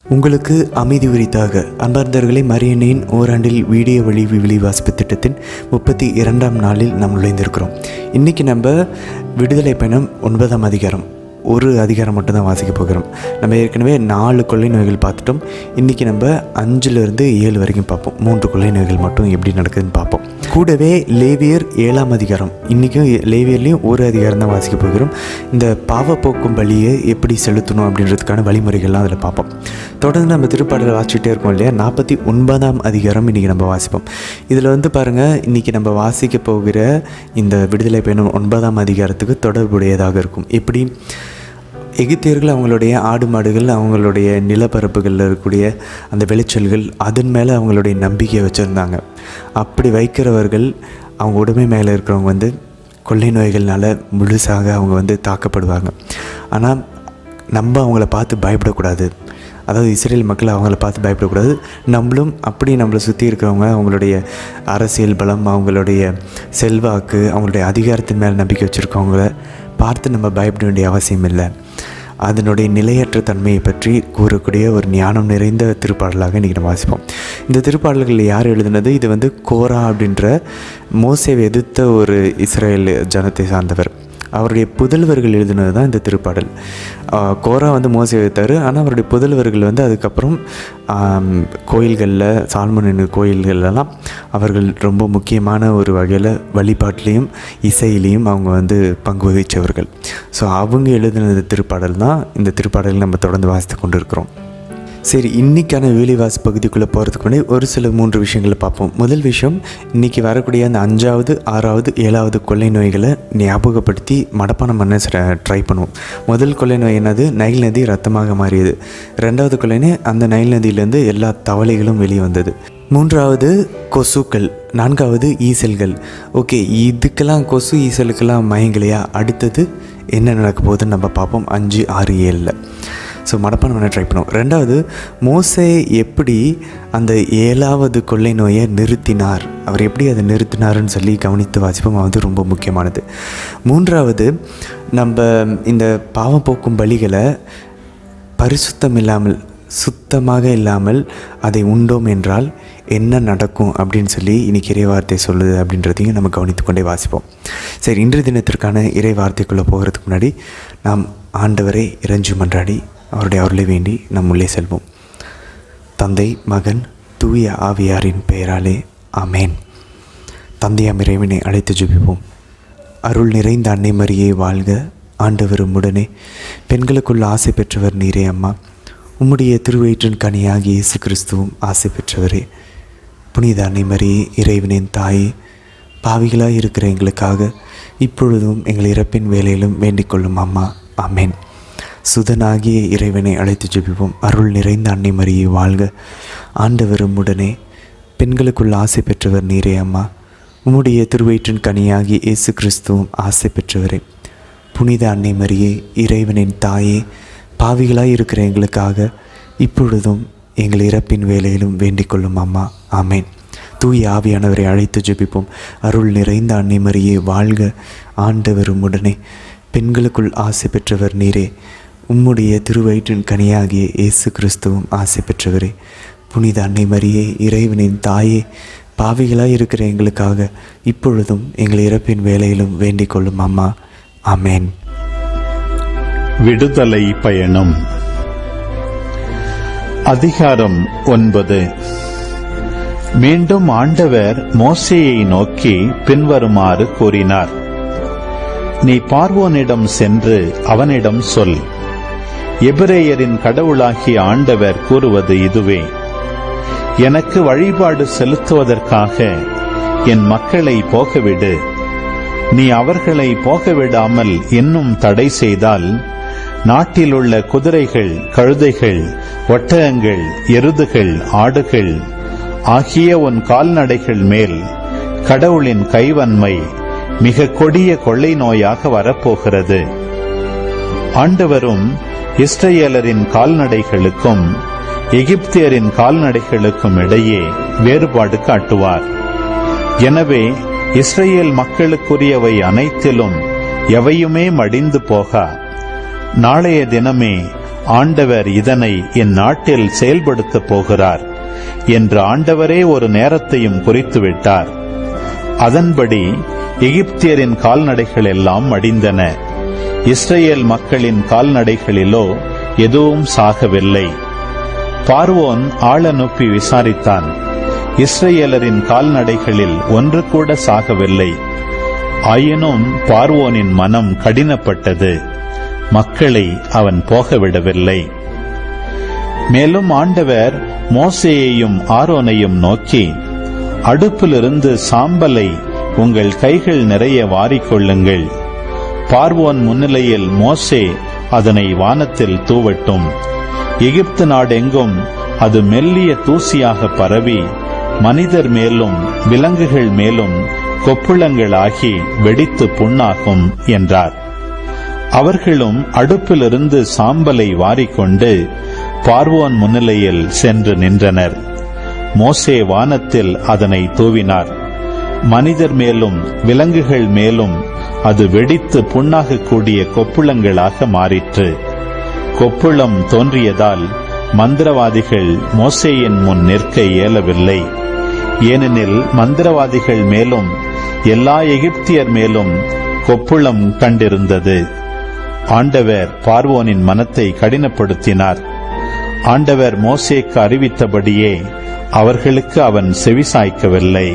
உங்களுக்கு அமைதி உரித்தாக அன்பார்ந்தவர்களை மரியன்னையின் ஓராண்டில் வீடியோ வழி விவிலி வாசிப்பு திட்டத்தின் 32ஆம் நாளில் நாம் நுழைந்திருக்கிறோம். இன்றைக்கி நம்ம விடுதலை பயணம் 9ஆம் அதிகாரம் ஒரு அதிகாரம் மட்டும்தான் வாசிக்க போகிறோம். நம்ம ஏற்கனவே 4 கொள்ளை நோய்கள் பார்த்துட்டோம். இன்றைக்கி நம்ம 5லிருந்து 7 வரைக்கும் பார்ப்போம். 3 கொள்ளை நோய்கள் மட்டும் எப்படி நடக்குதுன்னு பார்ப்போம். கூடவே லேவியர் 7ஆம் அதிகாரம், இன்றைக்கும் லேவியர்லேயும் ஒரு அதிகாரம் தான் வாசிக்க போகிறோம். இந்த பாவ போக்கும் பலியை எப்படி செலுத்தணும் அப்படின்றதுக்கான வழிமுறைகள்லாம் அதில் பார்ப்போம். தொடர்ந்து நம்ம திருப்பாடலை வாசிச்சுட்டே இருக்கோம் இல்லையா. 49ஆம் அதிகாரம் இன்றைக்கி நம்ம வாசிப்போம். இதில் பாருங்கள், இன்றைக்கி நம்ம வாசிக்க போகிற இந்த விடுதலை பயணம் 9ஆம் அதிகாரத்துக்கு தொடர்புடையதாக இருக்கும். எப்படி எகிப்தியர்கள் அவங்களுடைய ஆடு மாடுகள், அவங்களுடைய நிலப்பரப்புகளில் இருக்கக்கூடிய அந்த விளைச்சல்கள், அதன் மேலே அவங்களுடைய நம்பிக்கையை வச்சுருந்தாங்க. அப்படி வைக்கிறவர்கள், அவங்க உடமை மேலே இருக்கிறவங்க கொள்ளை நோய்கள்னால முழுசாக அவங்க தாக்கப்படுவாங்க. ஆனால் நம்ம அவங்கள பார்த்து பயப்படக்கூடாது. அதாவது இஸ்ரேல் மக்கள் அவங்கள பார்த்து பயப்படக்கூடாது. நம்மளும் அப்படி நம்மளை சுற்றி இருக்கிறவங்க, அவங்களுடைய அரசியல் பலம், அவங்களுடைய செல்வாக்கு, அவங்களுடைய அதிகாரத்தின் மேலே நம்பிக்கை வச்சுருக்கவங்கள பார்த்து நம்ம பயப்பட வேண்டிய அவசியம் இல்லை. அதனுடைய நிலையற்ற தன்மையை பற்றி கூறக்கூடிய ஒரு ஞானம் நிறைந்த திருப்பாடலாக இன்றைக்கி நம்ம வாசிப்போம். இந்த திருப்பாடல்களில் யார் எழுதுனது? இது கோரா அப்படின்ற மோசேவை எதிர்த்த ஒரு இஸ்ரேல் ஜனத்தை சார்ந்தவர். அவருடைய புதல்வர்கள் எழுதினது தான் இந்த திருப்பாடல். கோரா மோசே வைத்தார். ஆனால் அவருடைய புதல்வர்கள் அதுக்கப்புறம் கோயில்களில், சால்மோனின் கோயில்களெல்லாம் அவர்கள் ரொம்ப முக்கியமான ஒரு வகையில் வழிபாட்டிலையும் இசையிலையும் அவங்க பங்கு வகித்தவர்கள். ஸோ அவங்க எழுதின திருப்பாடல் தான் இந்த திருப்பாடல் நம்ம தொடர்ந்து வாசித்து கொண்டு இருக்கிறோம். சரி, இன்றைக்கான வேலைவாசி பகுதிக்குள்ளே போகிறதுக்கு முன்னாடி ஒரு சில 3 விஷயங்களை பார்ப்போம். முதல் விஷயம், இன்றைக்கி வரக்கூடிய அந்த 5வது, 6வது, 7வது கொள்ளை நோய்களை ஞாபகப்படுத்தி மனப்பாடம் பண்ண ட்ரை பண்ணுவோம். முதல் கொள்ளை நோய் என்னது? நைல் நதி ரத்தமாக மாறியது. 2வது கொள்ளை நோய், அந்த நைல் நதியிலேருந்து எல்லா தவளைகளும் வெளியே வந்தது. 3வது கொசுக்கள். 4வது ஈசல்கள். ஓகே, இதுக்கெல்லாம் கொசு ஈசலுக்கெல்லாம் மயங்கலையா? அடுத்தது என்ன நடக்க போகுதுன்னு நம்ம பார்ப்போம் 5, 6, 7. ஸோ மனப்பாடம் பண்ண ட்ரை பண்ணுவோம். 2வது, மோசே எப்படி அந்த 7வது கொள்ளை நோயை நிறுத்தினார், அவர் எப்படி அதை நிறுத்தினார்னு சொல்லி கவனித்து வாசிப்போம். அது ரொம்ப முக்கியமானது. 3வது, நம்ம இந்த பாவம் போக்கும் பலிகளை பரிசுத்தம் இல்லாமல், சுத்தமாக இல்லாமல் அதை உண்டோம் என்றால் என்ன நடக்கும் அப்படின்னு சொல்லி இன்றைக்கி இறைவார்த்தை சொல்லுது அப்படின்றதையும் நம்ம கவனித்து கொண்டே வாசிப்போம். சரி, இன்றைய தினத்திற்கான இறை வார்த்தைக்குள்ளே போகிறதுக்கு முன்னாடி நாம் ஆண்டவரை இறைஞ்சி மன்றாடி அவருடைய அருளை வேண்டி நம் உள்ளே செல்வோம். தந்தை, மகன், தூய ஆவியாரின் பெயராலே ஆமேன். தந்தையாம் இறைவனை அழைத்து ஜெபிப்போம். அருள் நிறைந்த அன்னை மரியே வாழ்க, ஆண்டவரும் உடனே பெண்களுக்குள் ஆசை பெற்றவர் நீரே அம்மா. உம்முடைய திருவயிற்றின் கனியாகிய இயேசு கிறிஸ்துவும் ஆசை பெற்றவரே. புனித அன்னை மரியே, இறைவனின் தாயே, பாவிகளாக இருக்கிற எங்களுக்காக இப்பொழுதும் எங்கள் இறப்பின் வேலையிலும் வேண்டிக் கொள்ளும் அம்மா. ஆமேன். சுதனாகிய இறைவனை அழைத்து ஜெபிப்போம். அருள் நிறைந்த அன்னை மரியே வாழ்க, ஆண்டவரும் உடனே பெண்களுக்குள் ஆசை பெற்றவர் நீரே அம்மா. உம்முடைய திருவயிற்றின் கனியாகிய இயேசு கிறிஸ்துவும் ஆசை பெற்றவரே. புனித அன்னை மரியே, இறைவனின் தாயே, பாவிகளாய் இருக்கிற எங்களுக்காக இப்பொழுதும் எங்கள் இறப்பின் வேலையிலும் வேண்டிக் கொள்ளும் அம்மா. ஆமேன். தூய ஆவியானவரை அழைத்து ஜெபிப்போம். அருள் நிறைந்த அன்னை மரியே வாழ்க, ஆண்டவரும் உடனே பெண்களுக்குள் ஆசை பெற்றவர் நீரே. உம்முடைய திருவயிற்றின் கனியாகிய இயேசு கிறிஸ்துவும் ஆசை பெற்றவரே. புனித அன்னை மரியே, இறைவனின் தாயே, பாவிகளாய் இருக்கிற எங்களுக்காக இப்பொழுதும் எங்கள் இறப்பின் வேலையிலும் வேண்டிக் கொள்ளும் அம்மா. ஆமேன். விடுதலை பயணம் அதிகாரம் 9. மீண்டும் ஆண்டவர் மோசேயை நோக்கி பின்வருமாறு கூறினார். நீ பார்வோனிடம் சென்று அவனிடம் சொல், எபிரேயரின் கடவுளாகிய ஆண்டவர் கூறுவது இதுவே: எனக்கு வழிபாடு செலுத்துவதற்காக என் மக்களை போகவிடு. நீ அவர்களை போகவிடாமல் இன்னும் தடை செய்தால், நாட்டிலுள்ள குதிரைகள், கழுதைகள், ஒட்டகங்கள், எருதுகள், ஆடுகள் ஆகிய உன் கால்நடைகள் மேல் கடவுளின் கைவன்மை மிக கொடிய கொள்ளை நோயாக வரப்போகிறது. ஆண்டவரும் இஸ்ரேலரின் கால்நடைகளுக்கும் எகிப்தியரின் கால்நடைகளுக்கும் இடையே வேறுபாடு காட்டுவார். எனவே இஸ்ரேல் மக்களுக்குரியவை அனைத்திலும் எவையுமே மடிந்து போகா. நாளைய தினமே ஆண்டவர் இதனை என் நாட்டில் செயல்படுத்தப் போகிறார் என்று ஆண்டவரே ஒரு நேரத்தையும் குறித்துவிட்டார். அதன்படி எகிப்தியரின் கால்நடைகள் எல்லாம் மடிந்தன. இஸ்ரேல் மக்களின் கால்நடைகளிலோ எதுவும் சாகவில்லை. பார்வோன் ஆள் அனுப்பி விசாரித்தான். இஸ்ரேலரின் கால்நடைகளில் ஒன்று கூட சாகவில்லை. ஆயினும் பார்வோனின் மனம் கடினப்பட்டது. மக்களை அவன் போகவிடவில்லை. மேலும் ஆண்டவர் மோசேயையும் ஆரோனையும் நோக்கி, அடுப்பிலிருந்து சாம்பலை உங்கள் கைகள் நிறைய வாரிக்கொள்ளுங்கள். பார்வோன் முன்னிலையில் மோசே அதனை வானத்தில் தூவட்டும். எகிப்து நாடெங்கும் அது மெல்லிய தூசியாக பரவி மனிதர் மேலும் விலங்குகள் மேலும் கொப்புளங்களாகி வெடித்து புண்ணாகும் என்றார். அவர்களும் அடுப்பிலிருந்து சாம்பலை வாரிக்கொண்டு பார்வோன் முன்னிலையில் சென்று நின்றனர். மோசே வானத்தில் அதனை தூவினார். மனிதர் மேலும் விலங்குகள் மேலும் அது வெடித்து புண்ணாகக்கூடிய கொப்புளங்களாக மாறிற்று. கொப்புளம் தோன்றியதால் மந்திரவாதிகள் மோசேயின் முன் நிற்க இயலவில்லை. ஏனெனில் மந்திரவாதிகள் மேலும் எல்லா எகிப்தியர் மேலும் கொப்புளம் கண்டிருந்தது. ஆண்டவர் பார்வோனின் மனத்தை கடினப்படுத்தினார். ஆண்டவர் மோசேக்கு அறிவித்தபடியே அவர்களுக்கு அவன் செவிசாய்க்கவில்லை.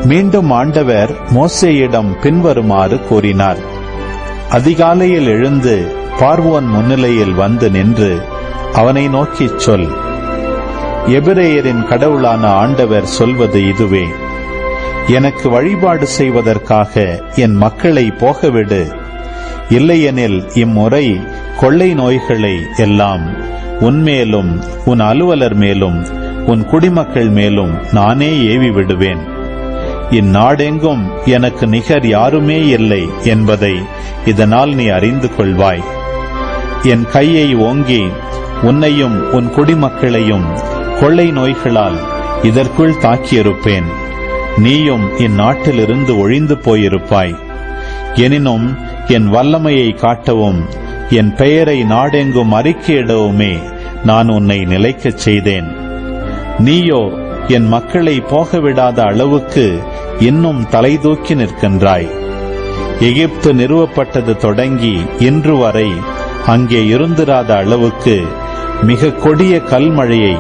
மீண்டும் ஆண்டவர் மோசேயிடம் பின்வருமாறு கூறினார். அதிகாலையில் எழுந்து பார்வோன் முன்னிலையில் வந்து நின்று அவனை நோக்கிச் சொல், எபிரேயரின் கடவுளான ஆண்டவர் சொல்வது இதுவே, எனக்கு வழிபாடு செய்வதற்காக என் மக்களை போகவிடு. இல்லையெனில் இம்முறை கொள்ளை நோய்களை எல்லாம் உன்மேலும் உன் அலுவலர் மேலும் உன் குடிமக்கள் மேலும் நானே ஏவி விடுவேன். இந்நாடெங்கும் எனக்கு நிகர் யாருமே இல்லை என்பதை இதனால் நீ அறிந்து கொள்வாய். என் கையை ஓங்கி உன்னையும் உன் குடிமக்களையும் கொள்ளை நோய்களால் இதற்குள் தாக்கியிருப்பேன். நீயும் இந்நாட்டிலிருந்து ஒழிந்து போயிருப்பாய். எனினும் என் வல்லமையை காட்டவும் என் பெயரை நாடெங்கும் அறிக்கையிடவுமே நான் உன்னை நிலைக்கச் செய்தேன். நீயோ என் மக்களை போகவிடாத அளவுக்கு இன்னும் தலை தூக்கி நிற்கின்றாய். எகிப்து நிறுவப்பட்டது தொடங்கி இன்று வரை அங்கே இருந்திராத அளவுக்கு மிக கொடிய கல்மழையை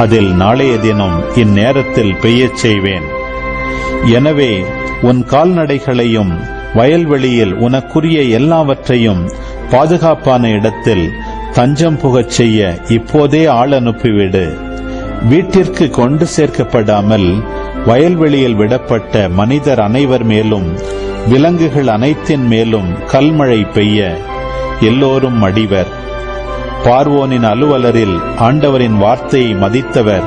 அதில் நாளைய தினம் இந்நேரத்தில் பெய்யச் செய்வேன். எனவே உன் கால்நடைகளையும் வயல்வெளியில் உனக்குரிய எல்லாவற்றையும் பாதுகாப்பான இடத்தில் தஞ்சம் புகச் செய்ய இப்போதே ஆள் அனுப்பிவிடு. வீட்டிற்கு கொண்டு சேர்க்கப்படாமல் வயல்வெளியில் விடப்பட்ட மனிதர் அனைவர் மேலும் விலங்குகள் அனைத்தின் மேலும் கல்மழை பெய்ய எல்லோரும் மடிவர். பார்வோனின் அலுவலரில் ஆண்டவரின் வார்த்தையை மதித்தவர்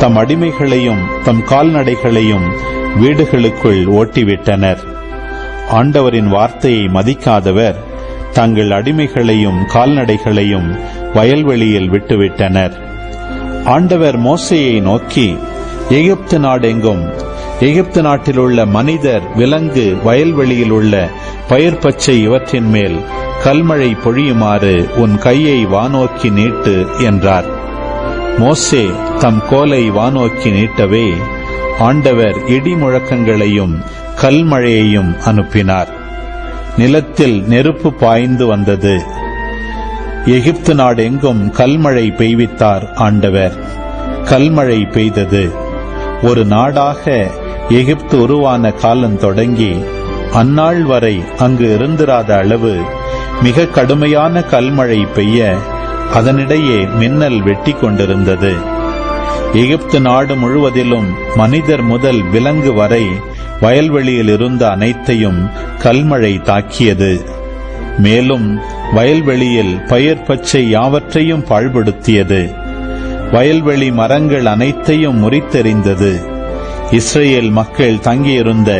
தம் அடிமைகளையும் தம் கால்நடைகளையும் வீடுகளுக்குள் ஓட்டிவிட்டனர். ஆண்டவரின் வார்த்தையை மதிக்காதவர் தங்கள் அடிமைகளையும் கால்நடைகளையும் வயல்வெளியில் விட்டுவிட்டனர். ஆண்டவர் மோசேயை நோக்கி, எகிப்து நாடெங்கும் எகிப்து நாட்டில் உள்ள மனிதர் விலங்கு வயல்வெளியில் உள்ள பயிர் பச்சை இவற்றின் மேல் கல்மழை பொழியுமாறு உன் கையை வானோக்கி நீட்டு என்றார். மோசே தம் கோலை வானோக்கி நீட்டவே ஆண்டவர் இடி முழக்கங்களையும் கல்மழையையும் அனுப்பினார். நிலத்தில் நெருப்பு பாய்ந்து வந்தது. எகிப்து நாடெங்கும் கல்மழை பெய்வித்தார் ஆண்டவர். கல்மழை பெய்தது. ஒரு நாடாக எகிப்து உருவான காலம் தொடங்கி அந்நாள் வரை அங்கு இருந்திராத அளவு மிக கடுமையான கல்மழை பெய்ய அதனிடையே மின்னல் வெட்டி கொண்டிருந்தது. எகிப்து நாடு முழுவதிலும் மனிதர் முதல் விலங்கு வரை வயல்வெளியில் இருந்த அனைத்தையும் கல்மழை தாக்கியது. மேலும் வயல்வெளியில் பயிர் பச்சை யாவற்றையும் பாழ்படுத்தியது. வயல்வெளி மரங்கள் அனைத்தையும் முறித்தெறிந்தது. இஸ்ரேல் மக்கள் தங்கியிருந்த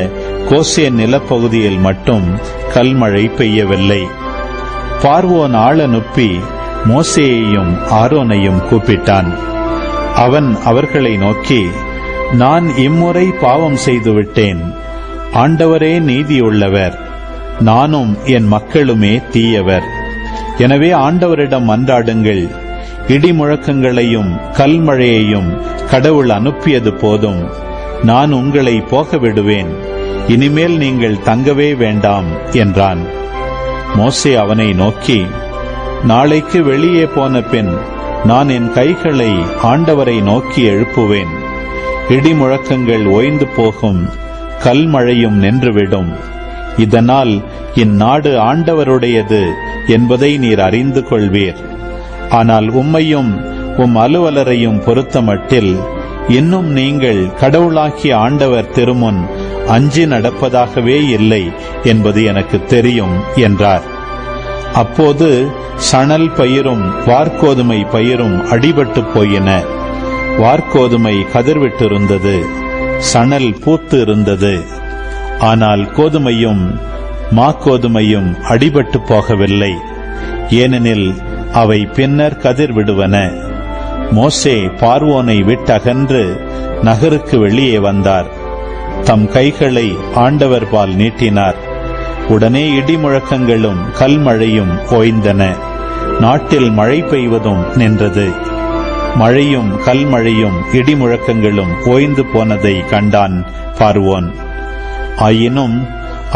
கோசேன் நிலப்பகுதியில் மட்டும் கல்மழை பெய்யவில்லை. பார்வோன் ஆள் அனுப்பி மோசேயையும் ஆரோனையும் கூப்பிட்டான். அவன் அவர்களை நோக்கி, நான் இம்முறை பாவம் செய்துவிட்டேன். ஆண்டவரே நீதியுள்ளவர், நானும் என் மக்களுமே தீயவர். எனவே ஆண்டவரிடம் மன்றாடுங்கள். இடி முழக்கங்களையும் கல்மழையையும் கடவுள் அனுப்பியது போதும். நான் உங்களை போக விடுவேன். இனிமேல் நீங்கள் தங்கவே வேண்டாம் என்றான். மோசே அவனை நோக்கி, நாளைக்கு வெளியே போன பின் நான் என் கைகளை ஆண்டவரை நோக்கி எழுப்புவேன். இடி முழக்கங்கள் ஓய்ந்து போகும், கல்மழையும் நின்றுவிடும். இதனால் இந்நாடு ஆண்டவருடையது என்பதை நீர் அறிந்து கொள்வீர். ஆனால் உம்மையும் உம் அலுவலரையும் பொறுத்தமட்டில் இன்னும் நீங்கள் கடவுளாகிய ஆண்டவர் திருமுன் அஞ்சி நடப்பதாகவே இல்லை என்பது எனக்கு தெரியும் என்றார். அப்போது சணல் பயிரும் வார்கோதுமை பயிரும் அடிபட்டு போயின. வார்கோதுமை கதிர்விட்டிருந்தது, சணல் பூத்து இருந்தது. ஆனால் கோதுமையும் மாக்கோதுமையும் அடிபட்டு போகவில்லை, ஏனெனில் அவை பின்னர் கதிர்விடுவன. மோசே பார்வோனை விட்டகன்று நகருக்கு வெளியே வந்தார். தம் கைகளை ஆண்டவர் பால் நீட்டினார். உடனே இடி முழக்கங்களும் கல்மழையும் ஓய்ந்தன. நாட்டில் மழை பெய்வதும் நின்றது. மழையும் கல்மழையும் இடி முழக்கங்களும் ஓய்ந்து போனதை கண்டான் பார்வோன். ஆயினும்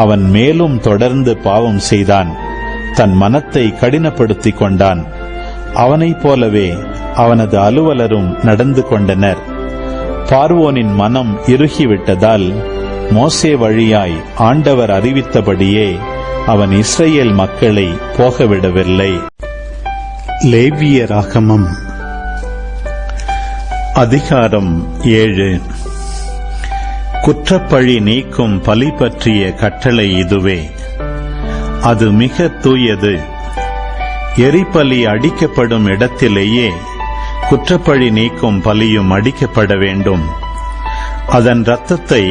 அவன் மேலும் தொடர்ந்து பாவம் செய்தான். தன் மனத்தை கடினப்படுத்திக் கொண்டான். அவனைப் போலவே அவனது அலுவலரும் நடந்து கொண்டனர். பார்வோனின் மனம் இறுகிவிட்டதால் மோசே வழியாய் ஆண்டவர் அறிவித்தபடியே அவன் இஸ்ரேல் மக்களை போகவிடவில்லை. லேவியராகமம் அதிகாரம் 7. குற்றப்பழி நீக்கும் பலி பற்றிய கட்டளை இதுவே. அது மிக தூயது. எரிபலி அடிக்கப்படும் இடத்திலேயே குற்றப்பழி நீக்கும் பலியும் அடிக்கப்பட வேண்டும். அதன் இரத்தத்தை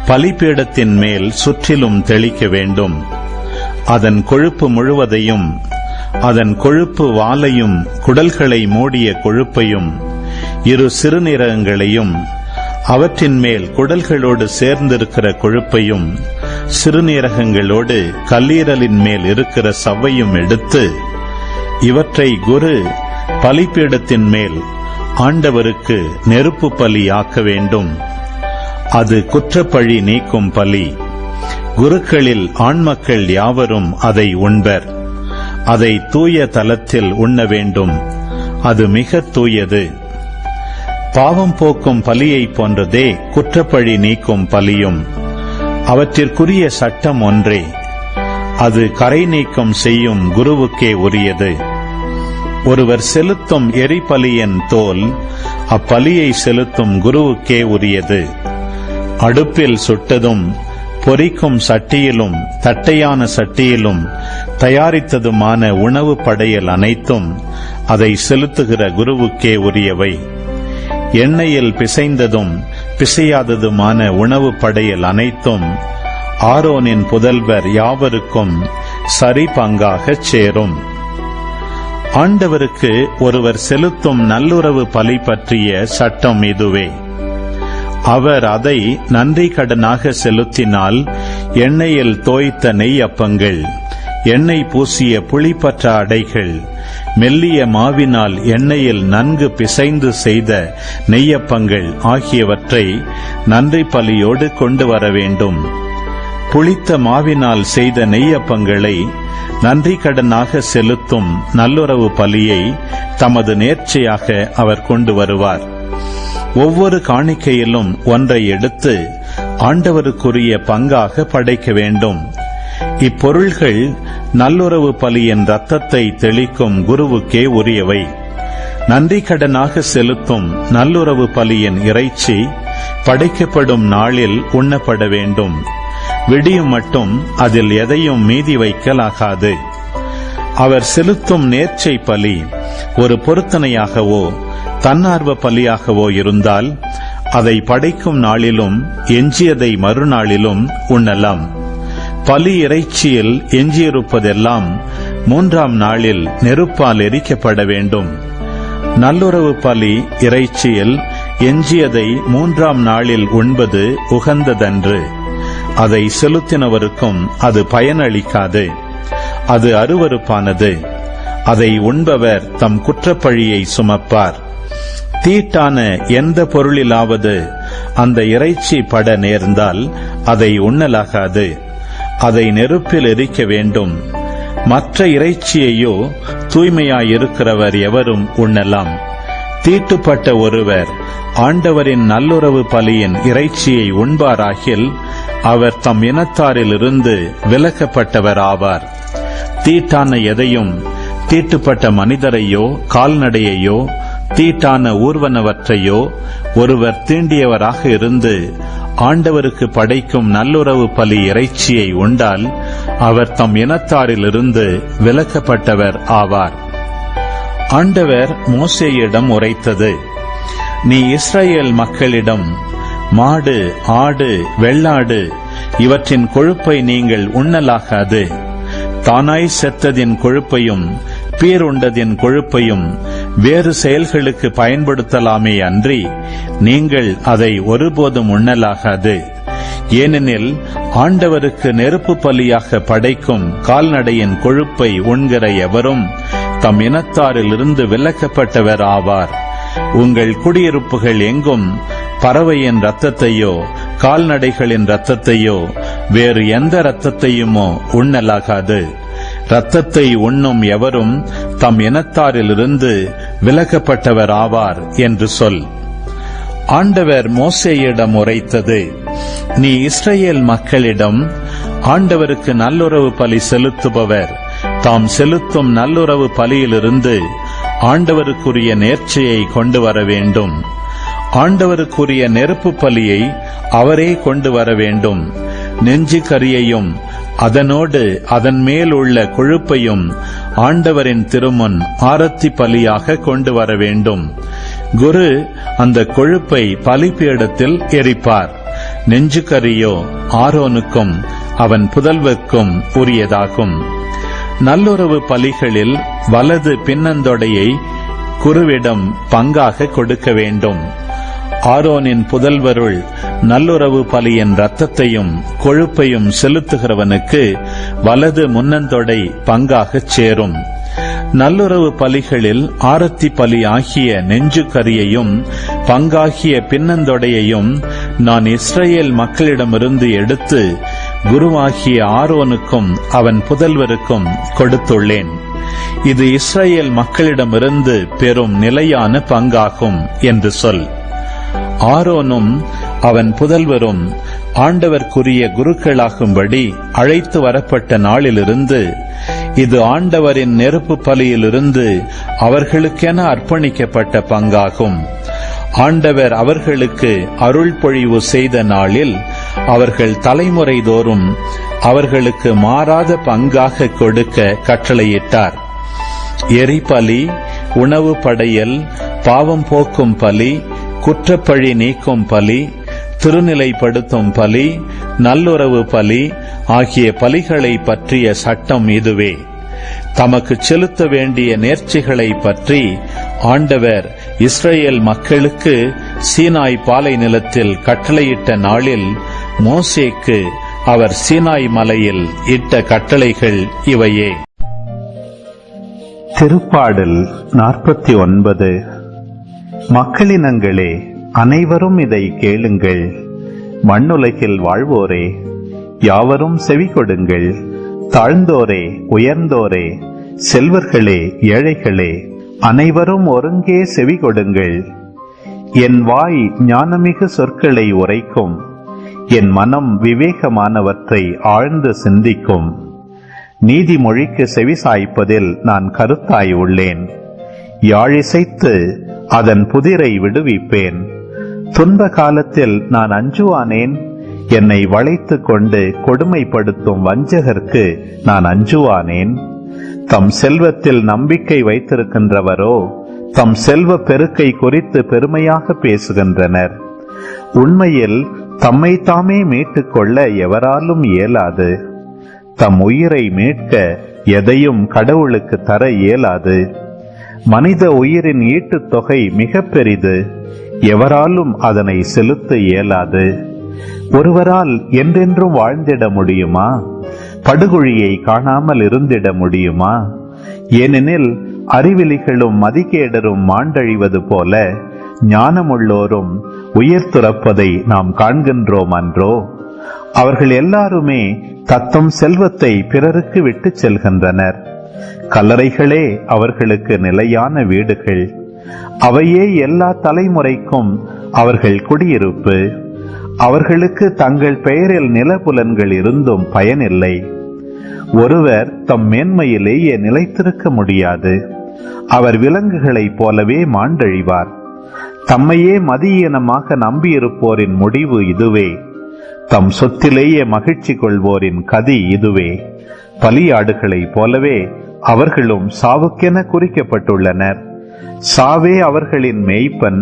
பலிபீடத்தின் மேல் சுற்றிலும் தெளிக்க வேண்டும். அதன் கொழுப்பு முழுவதையும், அதன் கொழுப்பு வாலையும், குடல்களை மூடிய கொழுப்பையும், இரு சிறுநீரகங்களையும், அவற்றின் மேல் குடல்களோடு சேர்ந்திருக்கிற கொழுப்பையும், சிறுநீரகங்களோடு கல்லீரலின் மேல் இருக்கிற சவ்வையும் எடுத்து இவற்றை குரு பலிபீடத்தின் மேல் ஆண்டவருக்கு நெருப்பு பலி ஆக்க வேண்டும். அது குற்றப்பழி நீக்கும் பலி. குருக்களில் ஆண்மக்கள் யாவரும் அதை உண்பர். அதை தூய தலத்தில் உண்ண வேண்டும். அது மிக தூயது. பாவம் போக்கும் பலியை போன்றதே குற்றப்பழி நீக்கும் பலியும். அவற்றிற்குரிய சட்டம் ஒன்றே. அது கரை நீக்கம் செய்யும் குருவுக்கே உரியது. ஒருவர் செலுத்தும் எரிபலியின் தோல் அப்பலியை செலுத்தும் குருவுக்கே உரியது. அடுப்பில் சுட்டதும் பொரிக்கும் சட்டியிலும் தட்டையான சட்டியிலும் தயாரித்ததுமான உணவு படையல் அனைத்தும் அதை செலுத்துகிற குருவுக்கே உரியவை. எண்ணெயில் பிசைந்ததும் பிசையாததுமான உணவு படையல் அனைத்தும் ஆரோனின் புதல்வர் யாவருக்கும் சரி பங்காகச் சேரும். ஆண்டவருக்கு ஒருவர் செலுத்தும் நல்லுறவு பலி பற்றிய சட்டம் இதுவே. அவர் அதை நன்றி கடனாக செலுத்தினால் எண்ணெயில் தோய்த்த நெய் அப்பங்கள், எண்ணெய் பூசிய புளிப்பற்ற அடைகள், மெல்லிய மாவினால் எண்ணெயில் நன்கு பிசைந்து செய்த நெய்யப்பங்கள் ஆகியவற்றை நன்றி பலியோடு கொண்டு வர வேண்டும். புளித்த மாவினால் செய்த நெய்யப்பங்களை நன்றி கடனாக செலுத்தும் நல்லுறவு பலியை தமது நேர்ச்சையாக அவர் கொண்டு வருவார். ஒவ்வொரு காணிக்கையிலும் ஒன்றை எடுத்து ஆண்டவருக்குரிய பங்காக படைக்க வேண்டும். இப்பொருள்கள் நல்லுறவு பலியின் இரத்தத்தை தெளிக்கும் குருவுக்கே உரியவை. நன்றி கடனாக செலுத்தும் நல்லுறவு பலியின் இறைச்சி படைக்கப்படும் நாளில் உண்ணப்பட வேண்டும். விடியும் மட்டும் அதில் எதையும் மீதி வைக்கலாகாது. அவர் செலுத்தும் நேர்ச்சை பலி ஒரு பொருத்தனையாகவோ தன்னார்வ பலியாகவோ இருந்தால் அதை படைக்கும் நாளிலும் எஞ்சியதை மறுநாளிலும் உண்ணலாம். பலி இறைச்சியில் எஞ்சியிருப்பதெல்லாம் 3ஆம் நாளில் நெருப்பால் எரிக்கப்பட வேண்டும். நல்லுறவு பலி இறைச்சியில் எஞ்சியதை 3ஆம் நாளில் உண்பது உகந்ததன்று. அதை செலுத்தினவருக்கும் அது பயனளிக்காது. அது அருவருப்பானது. அதை உண்பவர் தம் குற்றப்பழியை சுமப்பார். தீட்டான எந்த பொருளிலாவது அந்த இறைச்சி பட நேர்ந்தால் அதை உண்ணலாகாது, அதை நெருப்பில் எரிக்க வேண்டும். மற்ற இறைச்சியையோ தூய்மையாயிருக்கிறவர் எவரும் உண்ணலாம். தீட்டுப்பட்ட ஒருவர் ஆண்டவரின் நல்லுறவு பலியின் இறைச்சியை உண்பாராகில் அவர் தம் இனத்தாரிலிருந்து விலக்கப்பட்டவர் ஆவார். தீட்டான எதையும், தீட்டுப்பட்ட மனிதரையோ கால்நடையையோ தீட்டான ஊர்வனவற்றையோ ஒருவர் தீண்டியவராக இருந்து ஆண்டவருக்கு படைக்கும் நல்லுறவு பலி இறைச்சியை உண்டால் அவர் தம் இனத்தாரிலிருந்து விலக்கப்பட்டவர் ஆவார். ஆண்டவர் மோசேயிடம் உரைத்தது: நீ இஸ்ரவேல் மக்களிடம், மாடு, ஆடு, வெள்ளாடு இவற்றின் கொழுப்பை நீங்கள் உண்ணலாகாது. தானாய் செத்ததின் கொழுப்பையும் பீருண்டதின் கொழுப்பையும் வேறு செயல்களுக்கு பயன்படுத்தலாமே அன்றி நீங்கள் அதை ஒருபோதும் உண்ணலாகாது. ஏனெனில் ஆண்டவருக்கு நெருப்பு பலியாக படைக்கும் கால்நடையின் கொழுப்பை உண்கிற எவரும் தம் இனத்தாரிலிருந்து விலக்கப்பட்டவர் ஆவார். உங்கள் குடியிருப்புகள் எங்கும் பறவையின் இரத்தத்தையோ கால்நடைகளின் இரத்தத்தையோ வேறு எந்த இரத்தத்தையுமோ உண்ணலாகாது. இரத்தத்தை உண்ணும் எவரும் தம் இனத்தாரிலிருந்து விலக்கப்பட்டவர் ஆவார் என்று சொல். ஆண்டவர் மோசேயிடம் உரைத்தது: நீ இஸ்ரவேல் மக்களிடம், ஆண்டவருக்கு நல்லுறவு பலி செலுத்துபவர் தாம் செலுத்தும் நல்லுறவு பலியிலிருந்து ஆண்டவருக்குரிய நேர்ச்சையை கொண்டு வர வேண்டும். ஆண்டவருக்குரிய நெருப்பு பலியை அவரே கொண்டு வர வேண்டும். நெஞ்சு கரியையும் அதனோடு அதன் மேல் உள்ள கொழுப்பையும் ஆண்டவரின் திருமுன் ஆரத்தி பலியாக கொண்டு வர வேண்டும். குரு அந்த கொழுப்பை பலிபீடத்தில் எரிப்பார். நெஞ்சு கரியோ ஆரோனுக்கும் அவன் புதல்வர்க்கும் உரியதாகும். நல்லுறவு பலிகளில் வலது பின்னந்தொடையை குருவிடம் பங்காக கொடுக்க வேண்டும். ஆரோனின் புதல்வருள் நல்லுறவு பலியின் இரத்தத்தையும் கொழுப்பையும் செலுத்துகிறவனுக்கு வலது முன்னந்தொடை பங்காகச் சேரும். நல்லுறவு பலிகளில் ஆரத்தி பலி ஆகிய நெஞ்சு கரியையும் பங்காகிய பின்னந்தொடையையும் நான் இஸ்ரவேல் மக்களிடமிருந்து எடுத்து குருவாகிய ஆரோனுக்கும் அவன் புதல்வருக்கும் கொடுத்துள்ளேன். இது இஸ்ரவேல் மக்களிடமிருந்து பெரும் நிலையான பங்காகும் என்று சொல். ஆரோனும் அவன் புதல்வரும் ஆண்டவர்க்குரிய குருக்களாகும்படி அழைத்து வரப்பட்ட நாளிலிருந்து இது ஆண்டவரின் நெருப்பு பலியிலிருந்து அவர்களுக்கென அர்ப்பணிக்கப்பட்ட பங்காகும். ஆண்டவர் அவர்களுக்கு அருள் பொழிவு செய்த நாளில் அவர்கள் தலைமுறை தோறும் அவர்களுக்கு மாறாத பங்காக கொடுக்க கட்டளையிட்டார். எரிபலி, உணவு படையல், பாவம் போக்கும் பலி, குற்றப்பழி நீக்கும் பலி, திருநிலைப்படுத்தும் பலி, நல்லுறவு பலி ஆகிய பலிகளை பற்றிய சட்டம் இதுவே. தமக்கு செலுத்த வேண்டிய நேர்ச்சிகளை பற்றி ஆண்டவர் இஸ்ரவேல் மக்களுக்கு சீனாய் பாலை நிலத்தில் கட்டளையிட்ட நாளில் மோசேக்கு அவர் சீனாய் மலையில் இட்ட கட்டளைகள் இவையே. திருப்பாடல் 49. மக்களினங்களே, அனைவரும் இதை கேளுங்கள். மண்ணுலகில் வாழ்வோரே, யாவரும் செவி கொடுங்கள். தாழ்ந்தோரே, உயர்ந்தோரே, செல்வர்களே, ஏழைகளே, அனைவரும் ஒருங்கே செவி கொடுங்கள். என் வாய் ஞானமிகு சொற்களை உரைக்கும், என் மனம் விவேகமானவற்றை ஆழ்ந்து சிந்திக்கும். நீதிமொழிக்கு செவி சாய்ப்பதில் நான் கருத்தாய் உள்ளேன். யாழிசைத்து அதன் புதிரை விடுவிப்பேன். துன்ப காலத்தில் நான் அஞ்சுவானேன்? என்னை வளைத்து கொண்டு கொடுமைப்படுத்தும் வஞ்சகர்க்கு நான் அஞ்சுவானேன்? தம் செல்வத்தில் நம்பிக்கை வைத்திருக்கின்றவரோ தம் செல்வ பெருக்கை குறித்து பெருமையாக பேசுகின்றனர். உண்மையில் தம்மை தாமே மீட்டுக் கொள்ள எவராலும் இயலாது. தம் உயிரை மீட்க எதையும் கடவுளுக்கு தர இயலாது. மனித உயிரின் ஈட்டுத் தொகை மிக பெரிது, எவராலும் அதனை செலுத்த இயலாது. ஒருவரால் என்றென்றும் வாழ்ந்திட முடியுமா? படுகொழியை காணாமல் இருந்திட முடியுமா? ஏனெனில் அறிவிலிகளும் மதிகேடரும் மாண்டழிவது போல ஞானமுள்ளோரும் உயிர் துறப்பதை நாம் காண்கின்றோம் அன்றோ? அவர்கள் எல்லாருமே தத்தம் செல்வத்தை பிறருக்கு விட்டு செல்கின்றனர். கல்லறைகளே அவர்களுக்கு நிலையான வீடுகள். அவையே எல்லா தலைமுறைக்கும் அவர்கள் குடியிருப்பு. அவர்களுக்கு தங்கள் பெயரில் நிலப்புலன்கள் இருந்தும் பயனில்லை. ஒருவர் தம் மேன்மையிலேயே நிலைத்திருக்க முடியாது. அவர் விலங்குகளைப் போலவே மாண்டழிவார். தம்மையே மதியீனமாக நம்பியிருப்போரின் முடிவு இதுவே. தம் சொத்திலேயே மகிழ்ச்சி கொள்வோரின் கதி இதுவே. பலியாடுகளைப் போலவே அவர்களும் சாவுக்கென குறிக்கப்பட்டுள்ளனர். சாவே அவர்களின் மேய்ப்பன்.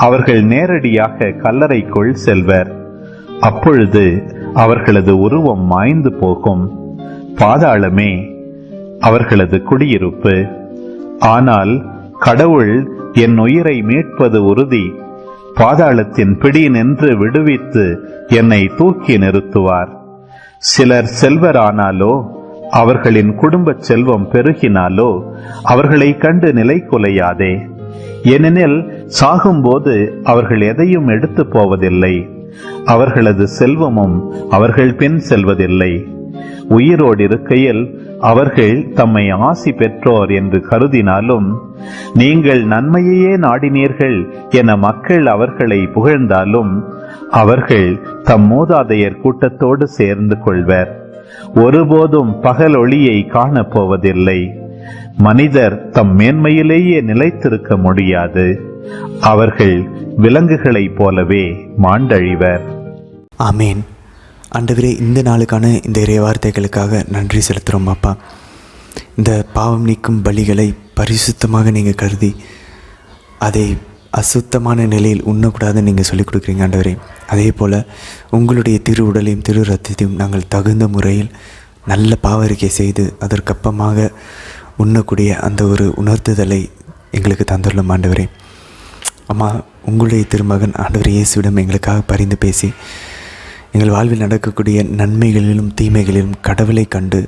அவர்கள் நேரடியாக கல்லறைக்குள் செல்வர். அப்பொழுது அவர்களது உருவம் மாய்ந்து போகும். பாதாளமே அவர்களது குடியிருப்பு. ஆனால் கடவுள் என் உயிரை மீட்பது உறுதி. பாதாளத்தின் பிடி நின்று விடுவித்து என்னை தூக்கி நிறுத்துவார். சிலர் செல்வரானாலோ அவர்களின் குடும்ப செல்வம் பெருகினாலோ அவர்களை கண்டு நிலை குலையாதே. ஏனெனில் சாகும்போது அவர்கள் எதையும் எடுத்து போவதில்லை. அவர்களது செல்வமும் அவர்கள் பின் செல்வதில்லை. உயிரோடு இருக்கையில் அவர்கள் தம்மை ஆசி பெற்றோர் என்று கருதினாலும், நீங்கள் நன்மையையே நாடினீர்கள் என மக்கள் அவர்களை புகழ்ந்தாலும், அவர்கள் தம் மூதாதையர் கூட்டத்தோடு சேர்ந்து கொள்வர். ஒருபோதும் பகல் ஒளியை காணப்போவதில்லை. மனிதர் தம் மேன்மையிலேயே நிலைத்திருக்க முடியாது. அவர்கள் விலங்குகளைப் போலவே மாண்டழிவர். ஆமேன். ஆண்டவரே, இந்த நாளுக்கான இந்த இறை வார்த்தைகளுக்காக நன்றி செலுத்துகிறோம் அப்பா. இந்த பாவம் நீக்கும் பலிகளை பரிசுத்தமாக நீங்கள் கருதி அதை அசுத்தமான நிலையில் உண்ணக்கூடாதுன்னு நீங்கள் சொல்லிக் கொடுக்குறீங்க ஆண்டவரே. அதே போல் உங்களுடைய திரு உடலையும் திரு ரத்தத்தையும் நாங்கள் தகுந்த முறையில் நல்ல பாவரிக்கை செய்து அதற்கப்பமாக உண்ணக்கூடிய அந்த ஒரு உணர்த்துதலை எங்களுக்கு தந்துள்ளோம் ஆண்டவரே. அம்மா, உங்களுடைய திருமகன் ஆண்டவர் இயேசுவிடம் எங்களுக்காக பரிந்து பேசி எங்கள் வாழ்வில் நடக்கக்கூடிய நன்மைகளிலும் தீமைகளிலும் கடவுளை கண்டு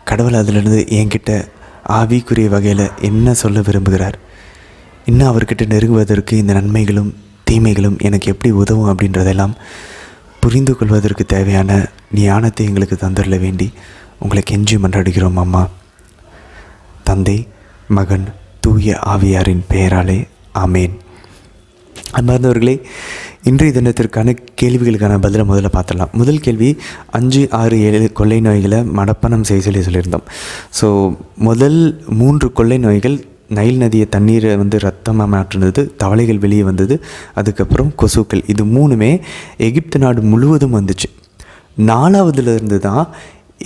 கடவுள் அதிலிருந்து என்கிட்ட ஆவிக்குரிய வகையில் என்ன சொல்ல விரும்புகிறார், இன்னும் அவர்கிட்ட நெருங்குவதற்கு இந்த நன்மைகளும் தீமைகளும் எனக்கு எப்படி உதவும் அப்படின்றதெல்லாம் புரிந்து கொள்வதற்கு தேவையான ஞானத்தை எங்களுக்கு தந்துள்ள வேண்டி உங்களை கெஞ்சி மன்றாடுகிறோம் அம்மா. தந்தை, மகன், தூய ஆவியாரின் பெயராலே ஆமேன். அன்பார்ந்தவர்களே, இன்றைய தினத்திற்கான கேள்விகளுக்கான பதிலை முதல்ல பார்த்துடலாம். முதல் கேள்வி 5, 6, 7 கொள்ளை நோய்களை மடப்பணம் செய்ய சொல்லியிருந்தோம். ஸோ முதல் 3 கொள்ளை நோய்கள் நைல் நதியை தண்ணீரை ரத்தமாக மாற்றினது, தவளைகள் வெளியே வந்தது, அதுக்கப்புறம் கொசுக்கள். இது 3மே எகிப்து நாடு முழுவதும் வந்துச்சு. 4வதுலேருந்து தான்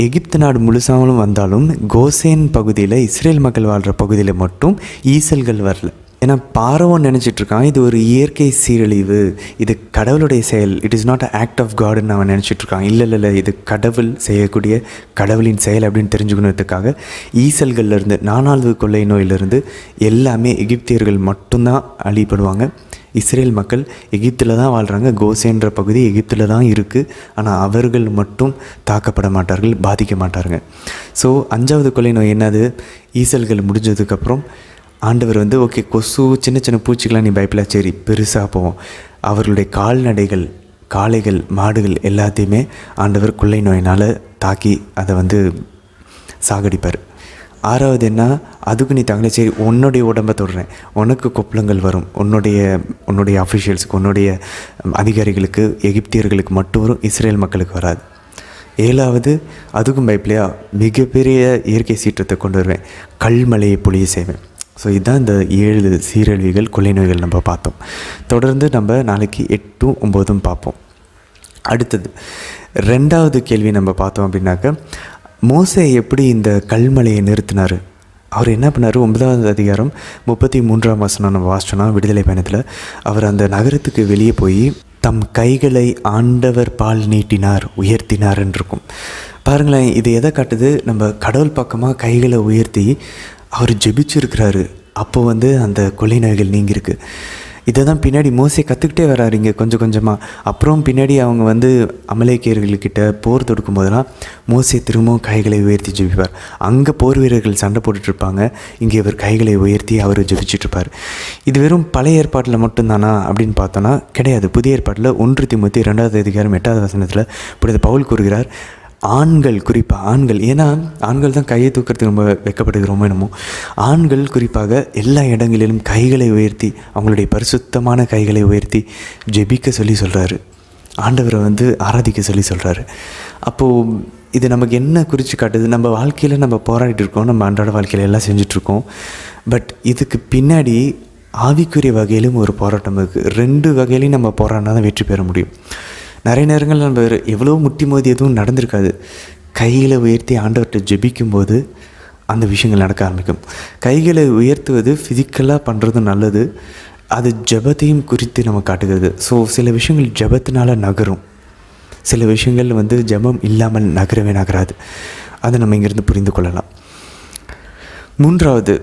எகிப்து நாடு முழுசாமலும் வந்தாலும் கோசேன் பகுதியில், இஸ்ரேல் மக்கள் வாழ்கிற பகுதியில் மட்டும் ஈசல்கள் வரல. ஏன்னா பார்வோன் நினச்சிட்ருக்கான் இது ஒரு இயற்கை சீரழிவு, இது கடவுளுடைய செயல், it is not a act of காடுன்னு அவன் நினச்சிட்ருக்கான். இல்லை, இது கடவுள் செய்யக்கூடிய கடவுளின் செயல் அப்படின்னு தெரிஞ்சுக்கணுன்றதுக்காக ஈசல்கள்லேருந்து 4வது கொள்ளை நோயிலிருந்து எல்லாமே எகிப்தியர்கள் மட்டும்தான் அழிப்படுவாங்க. இஸ்ரேல் மக்கள் எகிப்தில் தான் வாழ்கிறாங்க. கோசேன்ற பகுதி எகிப்தில் தான் இருக்குது. ஆனால் அவர்கள் மட்டும் தாக்கப்பட மாட்டார்கள், பாதிக்க மாட்டாருங்க. ஸோ 5வது கொள்ளை நோய் என்னது? ஈசல்கள் முடிஞ்சதுக்கப்புறம் ஆண்டவர் ஓகே, கொசு சின்ன சின்ன பூச்சிக்கெலாம் நீ பயப்பில, சரி பெருசாக போவோம். அவர்களுடைய கால்நடைகள், காளைகள், மாடுகள் எல்லாத்தையுமே ஆண்டவர் கொள்ளை நோயினால் தாக்கி அதை சாகடிப்பார். 6வது என்ன? அதுக்கு நீ தாங்களே, சரி உன்னுடைய உடம்பை தொடுறேன், உனக்கு கொப்பளங்கள் வரும், உன்னுடைய அஃபிஷியல்ஸுக்கு, உன்னுடைய அதிகாரிகளுக்கு, எகிப்தியர்களுக்கு மட்டும் வரும், இஸ்ரேல் மக்களுக்கு வராது. 7வது அதுக்கும் பயப்பிலையா, மிகப்பெரிய இயற்கை சீற்றத்தை கொண்டு வருவேன், கல்மலையை பொழிய செய்வேன். ஸோ இதுதான் இந்த 7 சீரழிவுகள், கொள்ளை நோய்கள் நம்ம பார்த்தோம். தொடர்ந்து நம்ம நாளைக்கு 8, 9 பார்ப்போம். அடுத்தது 2வது கேள்வி நம்ம பார்த்தோம் அப்படின்னாக்க, மோசே எப்படி இந்த கல்மலையை நிறுத்தினார்? அவர் என்ன பண்ணார்? 9வது அதிகாரம் 33ஆம் வசனம் நம்ம வாசிச்சோன்னா, விடுதலை பயணத்தில் அவர் அந்த நகரத்துக்கு வெளியே போய் தம் கைகளை ஆண்டவர் பால் நீட்டினார், உயர்த்தினார்ன்னு இருக்கும். பாருங்களேன், இது எதை காட்டுது? நம்ம கடவுள் பக்கமாக கைகளை உயர்த்தி அவர் ஜெபிச்சிருக்கிறாரு. அப்போ அந்த கொள்ளை நோய்கள் நீங்கியிருக்கு. இதை தான் பின்னாடி மோசே கற்றுக்கிட்டே வராருங்க கொஞ்சம் கொஞ்சமாக. அப்புறம் பின்னாடி அவங்க வந்து அமலேக்கியர்கள்கிட்ட போர் தொடுக்கும் போதெல்லாம் மோசே திரும்பவும் கைகளை உயர்த்தி ஜெபிப்பார். அங்கே போர் வீரர்கள் சண்டை போட்டுட்ருப்பாங்க, இங்கே இவர் கைகளை உயர்த்தி அவர் ஜெபிச்சுட்ருப்பார். இது வெறும் பழைய ஏற்பாட்டில் மட்டும்தானா அப்படின்னு பார்த்தோன்னா கிடையாது. புதிய ஏற்பாட்டில் 1 தீமோத்தேயு 2:8 வசனத்தில் புனித பவுல் கூறுகிறார், ஆண்கள், குறிப்பாக ஆண்கள், ஏன்னா ஆண்கள் தான் கையை தூக்கிறதுக்கு ரொம்ப வெட்கப்படுகிறோமோ என்னமோ, ஆண்கள் குறிப்பாக எல்லா இடங்களிலும் கைகளை உயர்த்தி அவங்களுடைய பரிசுத்தமான கைகளை உயர்த்தி ஜெபிக்க சொல்லி சொல்கிறாரு. ஆண்டவரை வந்து ஆராதிக்க சொல்லி சொல்கிறாரு. அப்போது இது நமக்கு என்ன குறித்து காட்டுது? நம்ம வாழ்க்கையில் நம்ம போராடிட்டு இருக்கோம், நம்ம அன்றாட வாழ்க்கையில் எல்லாம் செஞ்சிட்ருக்கோம். பட் இதுக்கு பின்னாடி ஆவிக்குரிய வகையிலும் ஒரு போராட்டம் இருக்குது. 2 வகையிலையும் நம்ம போராடினா தான் வெற்றி பெற முடியும். நிறைய நேரங்கள் நம்ம எவ்வளோ முட்டி மோதி எதுவும் நடந்திருக்காது. கைகளை உயர்த்தி ஆண்டவர்கிட்ட ஜெபிக்கும்போது அந்த விஷயங்கள் நடக்க ஆரம்பிக்கும். கைகளை உயர்த்துவது ஃபிசிக்கலாக பண்ணுறது நல்லது, அது ஜெபத்தையும் குறித்து நம்ம காட்டுகிறது. ஸோ சில விஷயங்கள் ஜெபத்தினால நகரும், சில விஷயங்கள் வந்து ஜெபம் இல்லாமல் நகரவே நகராது. அதை நம்ம இங்கேருந்து புரிந்து கொள்ளலாம். 3வது,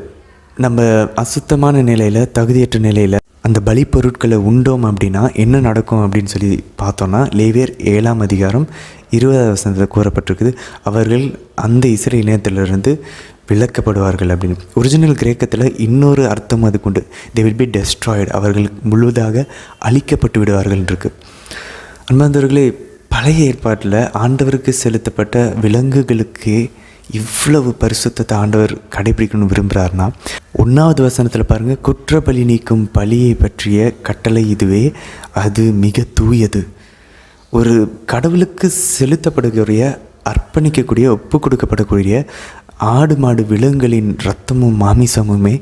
நம்ம அசுத்தமான நிலையில், தகுதியற்ற நிலையில் அந்த பலி பொருட்களை உண்டோம் அப்படின்னா என்ன நடக்கும் அப்படின்னு சொல்லி பார்த்தோன்னா, லேவியர் 7:20 வசனத்தில் கூறப்பட்டிருக்குது, அவர்கள் அந்த இஸ்ரேல் இனத்திலிருந்து விலக்கப்படுவார்கள் அப்படின்னு. ஒரிஜினல் கிரேக்கத்தில் இன்னொரு அர்த்தம் அதுக்குண்டு, தே வில் பி டெஸ்ட்ராய்டு, அவர்கள் முழுவதாக அழிக்கப்பட்டு விடுவார்கள் இருக்கு. அன்பார்ந்தவர்களே, பழைய ஏற்பாட்டில் ஆண்டவருக்கு செலுத்தப்பட்ட விலங்குகளுக்கு இவ்வளவு பரிசுத்தத்தை ஆண்டவர் கடைபிடிக்கணும்னு விரும்புகிறாருன்னா, 1வது வசனத்தில் பாருங்கள், குற்ற பலி நீக்கும் பலியை பற்றிய கட்டளை இதுவே, அது மிக தூயது. ஒரு கடவுளுக்கு செலுத்தப்படக்கூடிய, அர்ப்பணிக்கக்கூடிய, ஒப்பு கொடுக்கப்படக்கூடிய ஆடு மாடு விலங்குகளின் இரத்தமும் மாமிசமுமே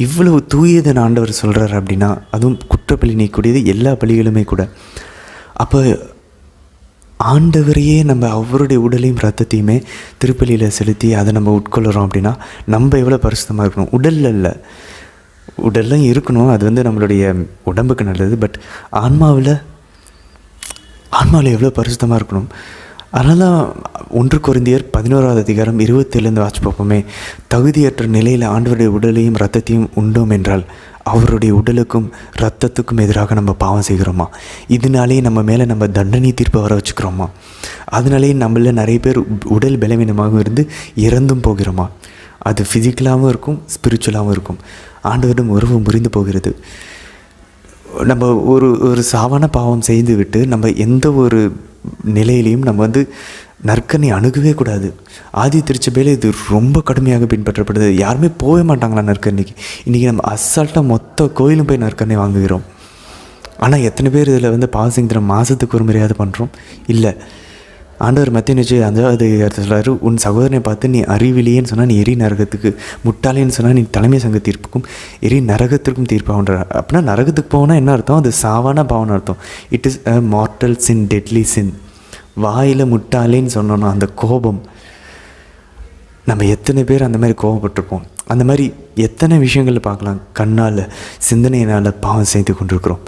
இவ்வளவு தூயதுன்னு ஆண்டவர் சொல்கிறார் அப்படின்னா, அதுவும் குற்ற பலி நீக்கக்கூடியது எல்லா பலிகளுமே கூட. அப்போ ஆண்டவரையே நம்ம அவருடைய உடலையும் ரத்தத்தையுமே திருப்பலியில் செலுத்தி அதை நம்ம உட்கொள்கிறோம் அப்படின்னா நம்ம எவ்வளோ பரிசுத்தமாக இருக்கணும். உடலில் இல்லை, உடல்லாம் இருக்கணும், அது வந்து நம்மளுடைய உடம்புக்கு நல்லது. பட் ஆன்மாவில் எவ்வளோ பரிசுத்தமாக இருக்கணும். அதனால தான் 1 கொரிந்தியர் 11:27 வாட்சி பார்ப்போமே, தகுதியற்ற நிலையில் ஆண்டவருடைய உடலையும் இரத்தத்தையும் உண்டோம் என்றால் அவருடைய உடலுக்கும் இரத்தத்துக்கும் எதிராக நம்ம பாவம் செய்கிறோமா? இதனாலேயே நம்ம மேலே நம்ம தண்டனை தீர்ப்பை வர வச்சுக்கிறோமா? அதனாலேயே நம்மள நிறைய பேர் உடல் பலவீனமாகவும் இருந்து இறந்தும் போகிறோமா? அது ஃபிசிக்கலாகவும் இருக்கும், ஸ்பிரிச்சுவலாகவும் இருக்கும். ஆண்டவரிடம் உறவு முறிந்து போகிறது. நம்ம ஒரு சாவான பாவம் செய்து விட்டு நம்ம எந்த ஒரு நிலையிலையும் நம்ம வந்து நற்கனை அணுகவே கூடாது. ஆதி திருச்சபையில் இது ரொம்ப கடுமையாக பின்பற்றப்படுது. யாருமே போகவே மாட்டாங்களா நற்கன்னைக்கு? இன்றைக்கி நம்ம அசால்ட்டாக மொத்த கோயிலும் போய் நற்கனை வாங்குகிறோம். ஆனால் எத்தனை பேர் இதில் வந்து பாவசிங்கிற மாதத்துக்கு ஒரு முறையாவது பண்ணுறோம்? இல்லை. ஆண்டவர் மத்திய 5வது சொல்கிறாரு, உன் சகோதரனை பார்த்து நீ அறிவிலியேன்னு சொன்னால் நீ எரி நரகத்துக்கு, முட்டாளேன்னு சொன்னால் நீ தலைமை சங்க தீர்ப்புக்கும் எரி நரகத்திற்கும் தீர்ப்பாகுன்ற. அப்படின்னா நரகத்துக்கு போனால் என்ன அர்த்தம்? அது சாவான பாவம்னு அர்த்தம். It is a mortal sin, deadly sin. வாயில் முட்டாளேன்னு சொன்னோன்னா அந்த கோபம், நம்ம எத்தனை பேர் அந்த மாதிரி கோபப்பட்டிருப்போம்? அந்த மாதிரி எத்தனை விஷயங்கள் பார்க்கலாம். கண்ணால், சிந்தனையினால் பாவம் செய்து கொண்டிருக்கிறோம்.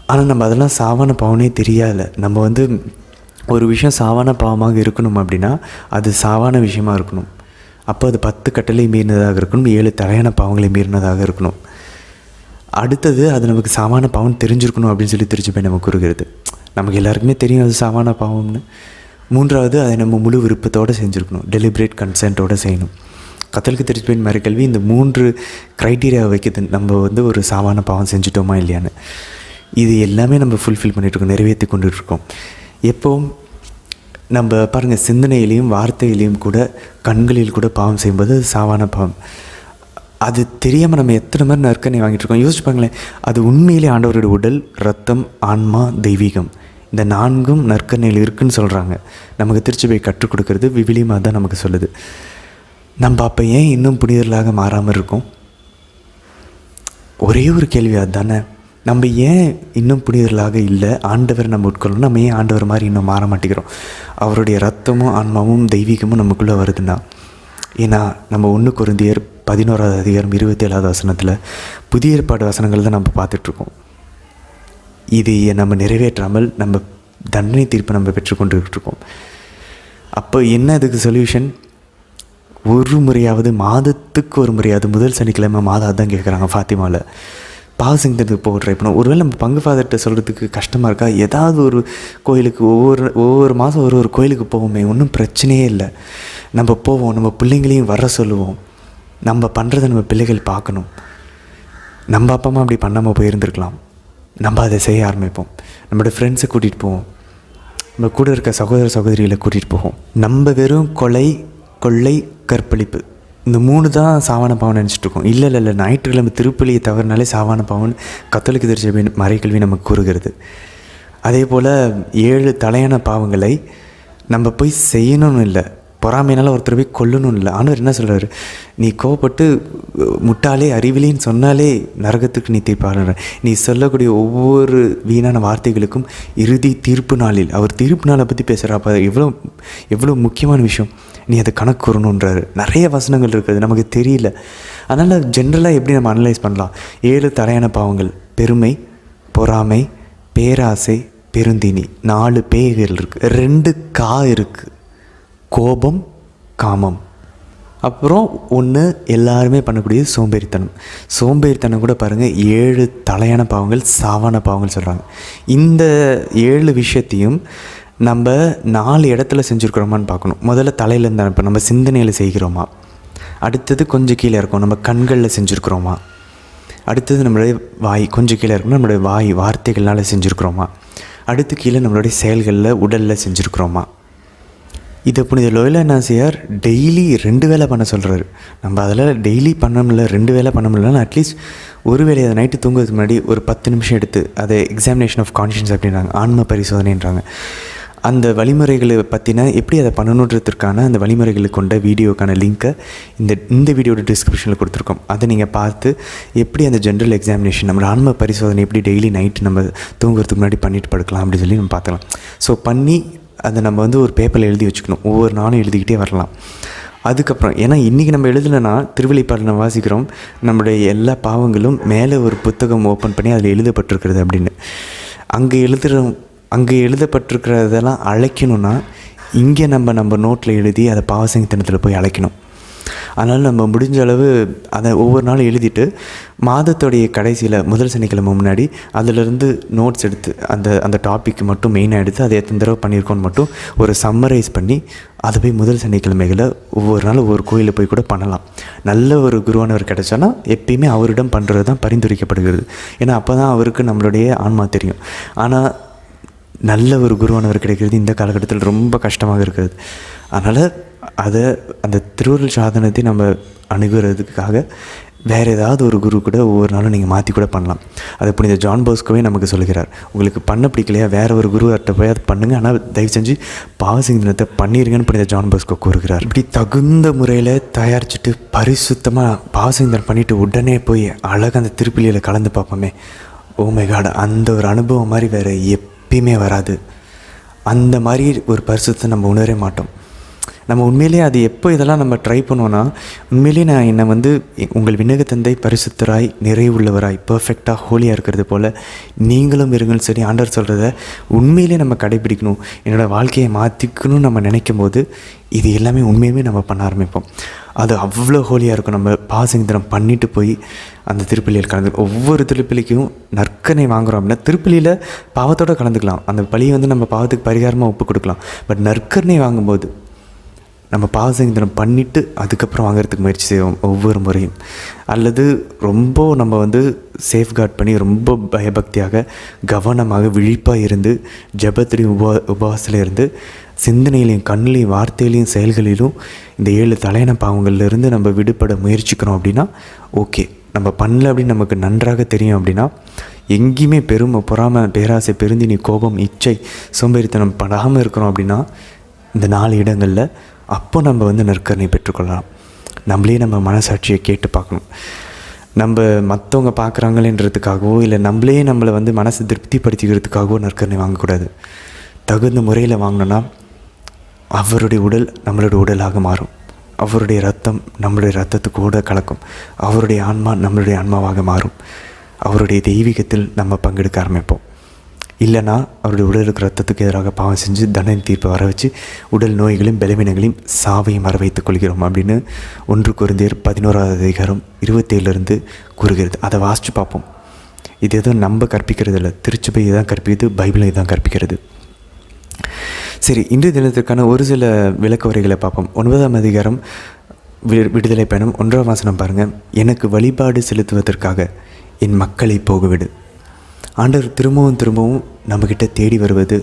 ஆனால் நம்ம அதெல்லாம் சாவான பாவனே தெரியாத. நம்ம வந்து ஒரு விஷயம் சாவான பாவமாக இருக்கணும் அப்படின்னா அது சாவான விஷயமாக இருக்கணும். அப்போ அது 10 கட்டளை மீறினதாக இருக்கணும், 7 தலையான பாவங்களை மீறினதாக இருக்கணும். அடுத்தது அது நமக்கு சாவான பாவம் தெரிஞ்சிருக்கணும் அப்படின்னு சொல்லி திருச்சபை நமக்கு கூறுகிறது. நமக்கு எல்லாருக்குமே தெரியும் அது சாவான பாவம்னு. 3வது, அதை நம்ம முழு விருப்பத்தோடு செஞ்சுருக்கணும், டெலிபரேட் கன்சென்ட்டோடு செய்யணும். கத்தோலிக்க திருச்சபையின் மறைக்கல்வி இந்த 3 க்ரைட்டீரியாவை வைக்கிது, நம்ம வந்து ஒரு சாவான பாவம் செஞ்சுட்டோமா இல்லையான்னு. இது எல்லாமே நம்ம ஃபுல்ஃபில் பண்ணிகிட்ருக்கோம், நிறைவேற்றி கொண்டுட்ருக்கோம். எப்போவும் நம்ம பாருங்கள், சிந்தனையிலையும் வார்த்தையிலையும் கூட, கண்களில் கூட பாவம் செய்யும்போது அது சாவான பாவம். அது தெரியாமல் நம்ம எத்தனை மாதிரி நற்கனை வாங்கிட்டுருக்கோம். யோசிச்சு பாருங்களேன். அது உண்மையிலே ஆண்டவருடைய உடல், ரத்தம், ஆன்மா, தெய்வீகம், இந்த 4ம் நற்கனையில் இருக்குதுன்னு சொல்கிறாங்க. நமக்கு திருச்சபை கற்றுக் கொடுக்கறது விவிலியமாக தான் நமக்கு சொல்லுது. நம்ம அப்போ ஏன் இன்னும் புனிதர்களாக மாறாமல் இருக்கோம்? ஒரே ஒரு கேள்வி அதுதானே. நம்ம ஏன் இன்னும் புனிதர்களாக இல்லை? ஆண்டவர் நம்ம உட்கொள்ளணும், நம்ம ஏன் ஆண்டவர் மாதிரி இன்னும் மாற மாட்டேங்கிறோம்? அவருடைய ரத்தமும் ஆன்மாவும் தெய்வீகமும் நமக்குள்ளே வருதுன்னா. ஏன்னா நம்ம 1 கொரிந்தியர் 11:27 வசனத்தில் புதிய ஏற்பாடு வசனங்கள் தான் நம்ம பார்த்துட்ருக்கோம். இது நம்ம நிறைவேற்றாமல் நம்ம தண்டனை தீர்ப்பை நம்ம பெற்றுக்கொண்டுருக்கோம். அப்போ என்ன இதுக்கு சொல்யூஷன்? ஒரு முறையாவது, மாதத்துக்கு ஒரு முறையாவது, முதல் சனிக்கிழமை மாதம் தான் கேட்குறாங்க ஃபாத்திமாவில், பாவசங்கத்துக்கு போக ட்ரை பண்ணுவோம். ஒருவேளை நம்ம பங்கு ஃபாதர்கிட்ட சொல்கிறதுக்கு கஷ்டமாக இருக்கா, ஏதாவது ஒரு கோயிலுக்கு ஒவ்வொரு மாதம் ஒரு கோயிலுக்கு போவோமே, ஒன்றும் பிரச்சனையே இல்லை. நம்ம போவோம், நம்ம பிள்ளைங்களையும் வர சொல்லுவோம். நம்ம பண்ணுறதை நம்ம பிள்ளைகள் பார்க்கணும். நம்ம அப்பா அம்மா அப்படி பண்ணாமல் போயிருந்துருக்கலாம், நம்ம அதை செய்ய ஆரம்பிப்போம். நம்மளோட ஃப்ரெண்ட்ஸை கூட்டிகிட்டு போவோம், நம்ம கூட இருக்க சகோதர சகோதரிகளை கூட்டிகிட்டு போவோம். நம்ம வெறும் கொலை, கொள்ளை, கற்பழிப்பு இந்த 3 தான் சாவான பாவம் நினச்சிட்ருக்கோம். இல்லை, ஞாயிற்றுக்கிழமை திருப்பலியை தவறுனாலே சாவான பாவன் கத்தோலிக்க திருச்சபை மறைக்கல்வி நமக்கு கூறுகிறது. அதே போல் 7 தலையான பாவங்களை நம்ம போய் செய்யணும்னு இல்லை, பொறாமையினால ஒருத்தர் போய் கொல்லணும் இல்லை. ஆண்டவர் என்ன சொல்கிறார், நீ கோவப்பட்டு முட்டாளே அறிவிலின்னு சொன்னாலே நரகத்துக்கு நீ தீர்ப்பாளர். நீ சொல்லக்கூடிய ஒவ்வொரு வீணான வார்த்தைகளுக்கும் இறுதி தீர்ப்பு நாளில், அவர் தீர்ப்பு நாளை பற்றி பேசுகிறப்ப எவ்வளோ முக்கியமான விஷயம், நீ அதை கணக்கு கூறணுன்றாரு. நிறைய வசனங்கள் இருக்குது, நமக்கு தெரியல. அதனால் ஜென்ரலாக எப்படி நம்ம அனலைஸ் பண்ணலாம்? 7 தலையான பாவங்கள்: பெருமை, பொறாமை, பேராசை, பெருந்தினி. 4 பேய்கள் இருக்குது, 2 கா இருக்குது: கோபம், காமம். அப்புறம் 1 எல்லாருமே பண்ணக்கூடிய சோம்பேறித்தனம். சோம்பேறித்தனம் கூட பாருங்கள் 7 தலையான பாவங்கள், சாவான பாவங்கள் சொல்கிறாங்க. இந்த 7 விஷயத்தையும் நம்ம 4 இடத்துல செஞ்சுருக்கிறோமான்னு பார்க்கணும். முதல்ல தலையிலேருந்து இப்போ நம்ம சிந்தனையில் செய்கிறோமா, அடுத்தது கொஞ்சம் கீழே இருக்கும் நம்ம கண்களில் செஞ்சுருக்கிறோமா, அடுத்தது நம்மளுடைய வாய் கொஞ்சம் கீழே இருக்கும் நம்மளுடைய வாய் வார்த்தைகள்னால செஞ்சுருக்கிறோமா, அடுத்து கீழே நம்மளுடைய செயல்களில் உடலில் செஞ்சுருக்கிறோமா. இதை புனித லோயலா இன்னாசியார் டெய்லி 2 வேளை பண்ண சொல்கிறாரு. நம்ம அதில் டெய்லி பண்ண முடியல, 2 வேளை பண்ண முடியலன்னா அட்லீஸ்ட் ஒரு வேளை அதை நைட்டு தூங்குறதுக்கு முன்னாடி ஒரு 10 நிமிஷம் எடுத்து அதை எக்ஸாமினேஷன் ஆஃப் கான்ஷியன்ஸ் அப்படின்றாங்க, ஆன்ம பரிசோதனைன்றாங்க. அந்த வழிமுறைகளை பற்றின எப்படி அதை பண்ணணுன்றதுக்கான அந்த வழிமுறைகளை கொண்ட வீடியோக்கான லிங்க்கை இந்த வீடியோட டிஸ்கிரிப்ஷனில் கொடுத்துருக்கோம். அதை நீங்கள் பார்த்து எப்படி அந்த ஜென்ரல் எக்ஸாமினேஷன் நம்ம ஆன்ம பரிசோதனை எப்படி டெய்லி நைட்டு நம்ம தூங்குறதுக்கு முன்னாடி பண்ணிட்டு படுக்கலாம் அப்படின்னு சொல்லி நம்ம பார்த்துக்கலாம். ஸோ பண்ணி அதை நம்ம ஒரு பேப்பரில் எழுதி வச்சுக்கணும், ஒவ்வொரு நாளும் எழுதிக்கிட்டே வரலாம். அதுக்கப்புறம் ஏன்னா இன்றைக்கி நம்ம எழுதலைன்னா திருவெளிப்பாடில் நம்ம வாசிக்கிறோம் நம்மளுடைய எல்லா பாவங்களும் மேலே ஒரு புத்தகம் ஓப்பன் பண்ணி அதில் எழுதப்பட்டிருக்கிறது அப்படின்னு. அங்கே எழுதப்பட்டிருக்கிறதெல்லாம் அழைக்கணும்னா இங்கே நம்ம நோட்டில் எழுதி அதை பாவசங்கத்தனத்தில் போய் அழைக்கணும். அதனால் நம்ம முடிஞ்ச அளவு அதை ஒவ்வொரு நாளும் எழுதிட்டு மாதத்துடைய கடைசியில் முதல் சனிக்கிழமை முன்னாடி அதிலிருந்து நோட்ஸ் எடுத்து அந்த டாபிக் மட்டும் மெயினாக எடுத்து அதை எத்தனை தடவை பண்ணியிருக்கோன்னு மட்டும் ஒரு சம்மரைஸ் பண்ணி அதை போய் முதல் சனிக்கிழமைகளை ஒவ்வொரு நாள் ஒவ்வொரு கோயிலில் போய் கூட பண்ணலாம். நல்ல ஒரு குருவானவர் கிடைச்சானா எப்பயுமே அவரிடம் பண்ணுறது தான் பரிந்துரைக்கப்படுகிறது. ஏன்னா அப்போ தான் அவருக்கு நம்மளுடைய ஆன்மா தெரியும். ஆனால் நல்ல ஒரு குருவானவர் கிடைக்கிறது இந்த காலகட்டத்தில் ரொம்ப கஷ்டமாக இருக்கிறது. அதனால் அந்த திருவருள் சாதனத்தை நம்ம அணுகிறதுக்காக வேறு ஏதாவது ஒரு குரு கூட ஒவ்வொரு நாளும் நீங்கள் மாற்றி கூட பண்ணலாம். அது புனித ஜான் போஸ்கோவே நமக்கு சொல்கிறார், உங்களுக்கு பண்ண பிடிக்கலையா வேறு ஒரு குருவர்கிட்ட போய் அதை பண்ணுங்கள், ஆனால் தயவு செஞ்சு பாவசிங்கத்தை பண்ணிடுங்கன்னு புனித ஜான் போஸ்கோ கூறுகிறார். இப்படி தகுந்த முறையில் தயாரிச்சுட்டு பரிசுத்தமாக பாவசிங்கனை பண்ணிவிட்டு உடனே போய் அழகாக அந்த திருப்பலியில் கலந்து பார்ப்போமே, ஓ மை காட், அந்த ஒரு அனுபவம் மாதிரி வேறு எப்பயுமே வராது. அந்த மாதிரி ஒரு பரிசுத்தத்தை நம்ம உணரவே மாட்டோம். நம்ம உண்மையிலேயே அது எப்போ இதெல்லாம் நம்ம ட்ரை பண்ணுவோன்னா, உண்மையிலேயே நான் என்னை உங்கள் விண்ணக தந்தை பரிசுத்தராய் நிறைவுள்ளவராய் பர்ஃபெக்டாக ஹோலியாக இருக்கிறது போல் நீங்களும் இருங்கள் சொல்லி ஆண்டவர் சொல்கிறத உண்மையிலே நம்ம கடைபிடிக்கணும், என்னோடய வாழ்க்கையை மாற்றிக்கணும்னு நம்ம நினைக்கும் போது இது எல்லாமே உண்மையுமே நம்ம பண்ண ஆரம்பிப்போம். அது அவ்வளோ ஹோலியாக இருக்கும். நம்ம பாவசங்கீதனம் பண்ணிட்டு போய் அந்த திருப்பலியில் கலந்து ஒவ்வொரு திருப்பலிக்கும் நற்கனை வாங்குகிறோம் அப்படின்னா திருப்பலியில் பாவத்தோடு கலந்துக்கலாம், அந்த பழியை நம்ம பாவத்துக்கு பரிகாரமாக ஒப்பு கொடுக்கலாம். பட் நற்கனை வாங்கும்போது நம்ம பாவசங்கீதனம் பண்ணிவிட்டு அதுக்கப்புறம் வாங்கிறதுக்கு முயற்சி செய்வோம் ஒவ்வொரு முறையும். அல்லது ரொம்ப நம்ம சேஃப்கார்ட் பண்ணி ரொம்ப பயபக்தியாக கவனமாக விழிப்பாக இருந்து ஜபத்திலையும் உபவாசத்தில் இருந்து சிந்தனையிலையும் கண்ணிலையும் வார்த்தையிலையும் செயல்களிலும் இந்த 7 தலையான பாவங்கள்லேருந்து நம்ம விடுபட முயற்சிக்கிறோம் அப்படின்னா ஓகே. நம்ம பண்ணல அப்படின்னு நமக்கு நன்றாக தெரியும் அப்படின்னா எங்கேயுமே பெருமை, பொறாமை, பேராசை, பெருந்தினி, கோபம், இச்சை, சோம்பேறித்தனம் படாமல் இருக்கிறோம் அப்படின்னா இந்த 4 இடங்களில் அப்போ நம்ம நற்கருணை பெற்றுக்கொள்ளலாம். நம்மளே நம்ம மனசாட்சியை கேட்டு பார்க்கணும். நம்ம மற்றவங்க பார்க்குறாங்களேன்றதுக்காகவோ இல்லை நம்மளை மனசை திருப்திப்படுத்திக்கிறதுக்காகவோ நற்கருணை வாங்கக்கூடாது. தகுந்த முறையில் வாங்கினோன்னா அவருடைய உடல் நம்மளுடைய உடலாக மாறும், அவருடைய ரத்தம் நம்மளுடைய ரத்தத்துக்கு கூட கலக்கும், அவருடைய ஆன்மா நம்மளுடைய ஆன்மாவாக மாறும், அவருடைய தெய்வீகத்தில் நம்ம பங்கெடுக்க ஆரம்பிப்போம். இல்லைனா அவருடைய உடலுக்கு ரத்தத்துக்கு எதிராக பாவம் செஞ்சு தண்டனை தீர்ப்பை வர வச்சு உடல் நோய்களையும் பலவீனங்களையும் சாவையும் வர வைத்துக் கொள்கிறோம் அப்படின்னு 1 கொரிந்தியர் 11 அதிகாரம் 27 கூறுகிறது. அதை வாசித்து பார்ப்போம். இது எதுவும் நம்ம கற்பிக்கிறது இல்லை, திருச்சபை தான் கற்பிக்குது, பைபிளை தான் கற்பிக்கிறது. சரி, இன்றைய தினத்திற்கான ஒரு சில விளக்க உரைகளை பார்ப்போம். 9ஆம் அதிகாரம் விடுதலை பயணம் 1ஆம் வசனம் பாருங்கள். எனக்கு வழிபாடு செலுத்துவதற்காக என் மக்களை போகவிடு. ஆண்டவர் திரும்பவும் நம்மக்கிட்ட தேடி வருவது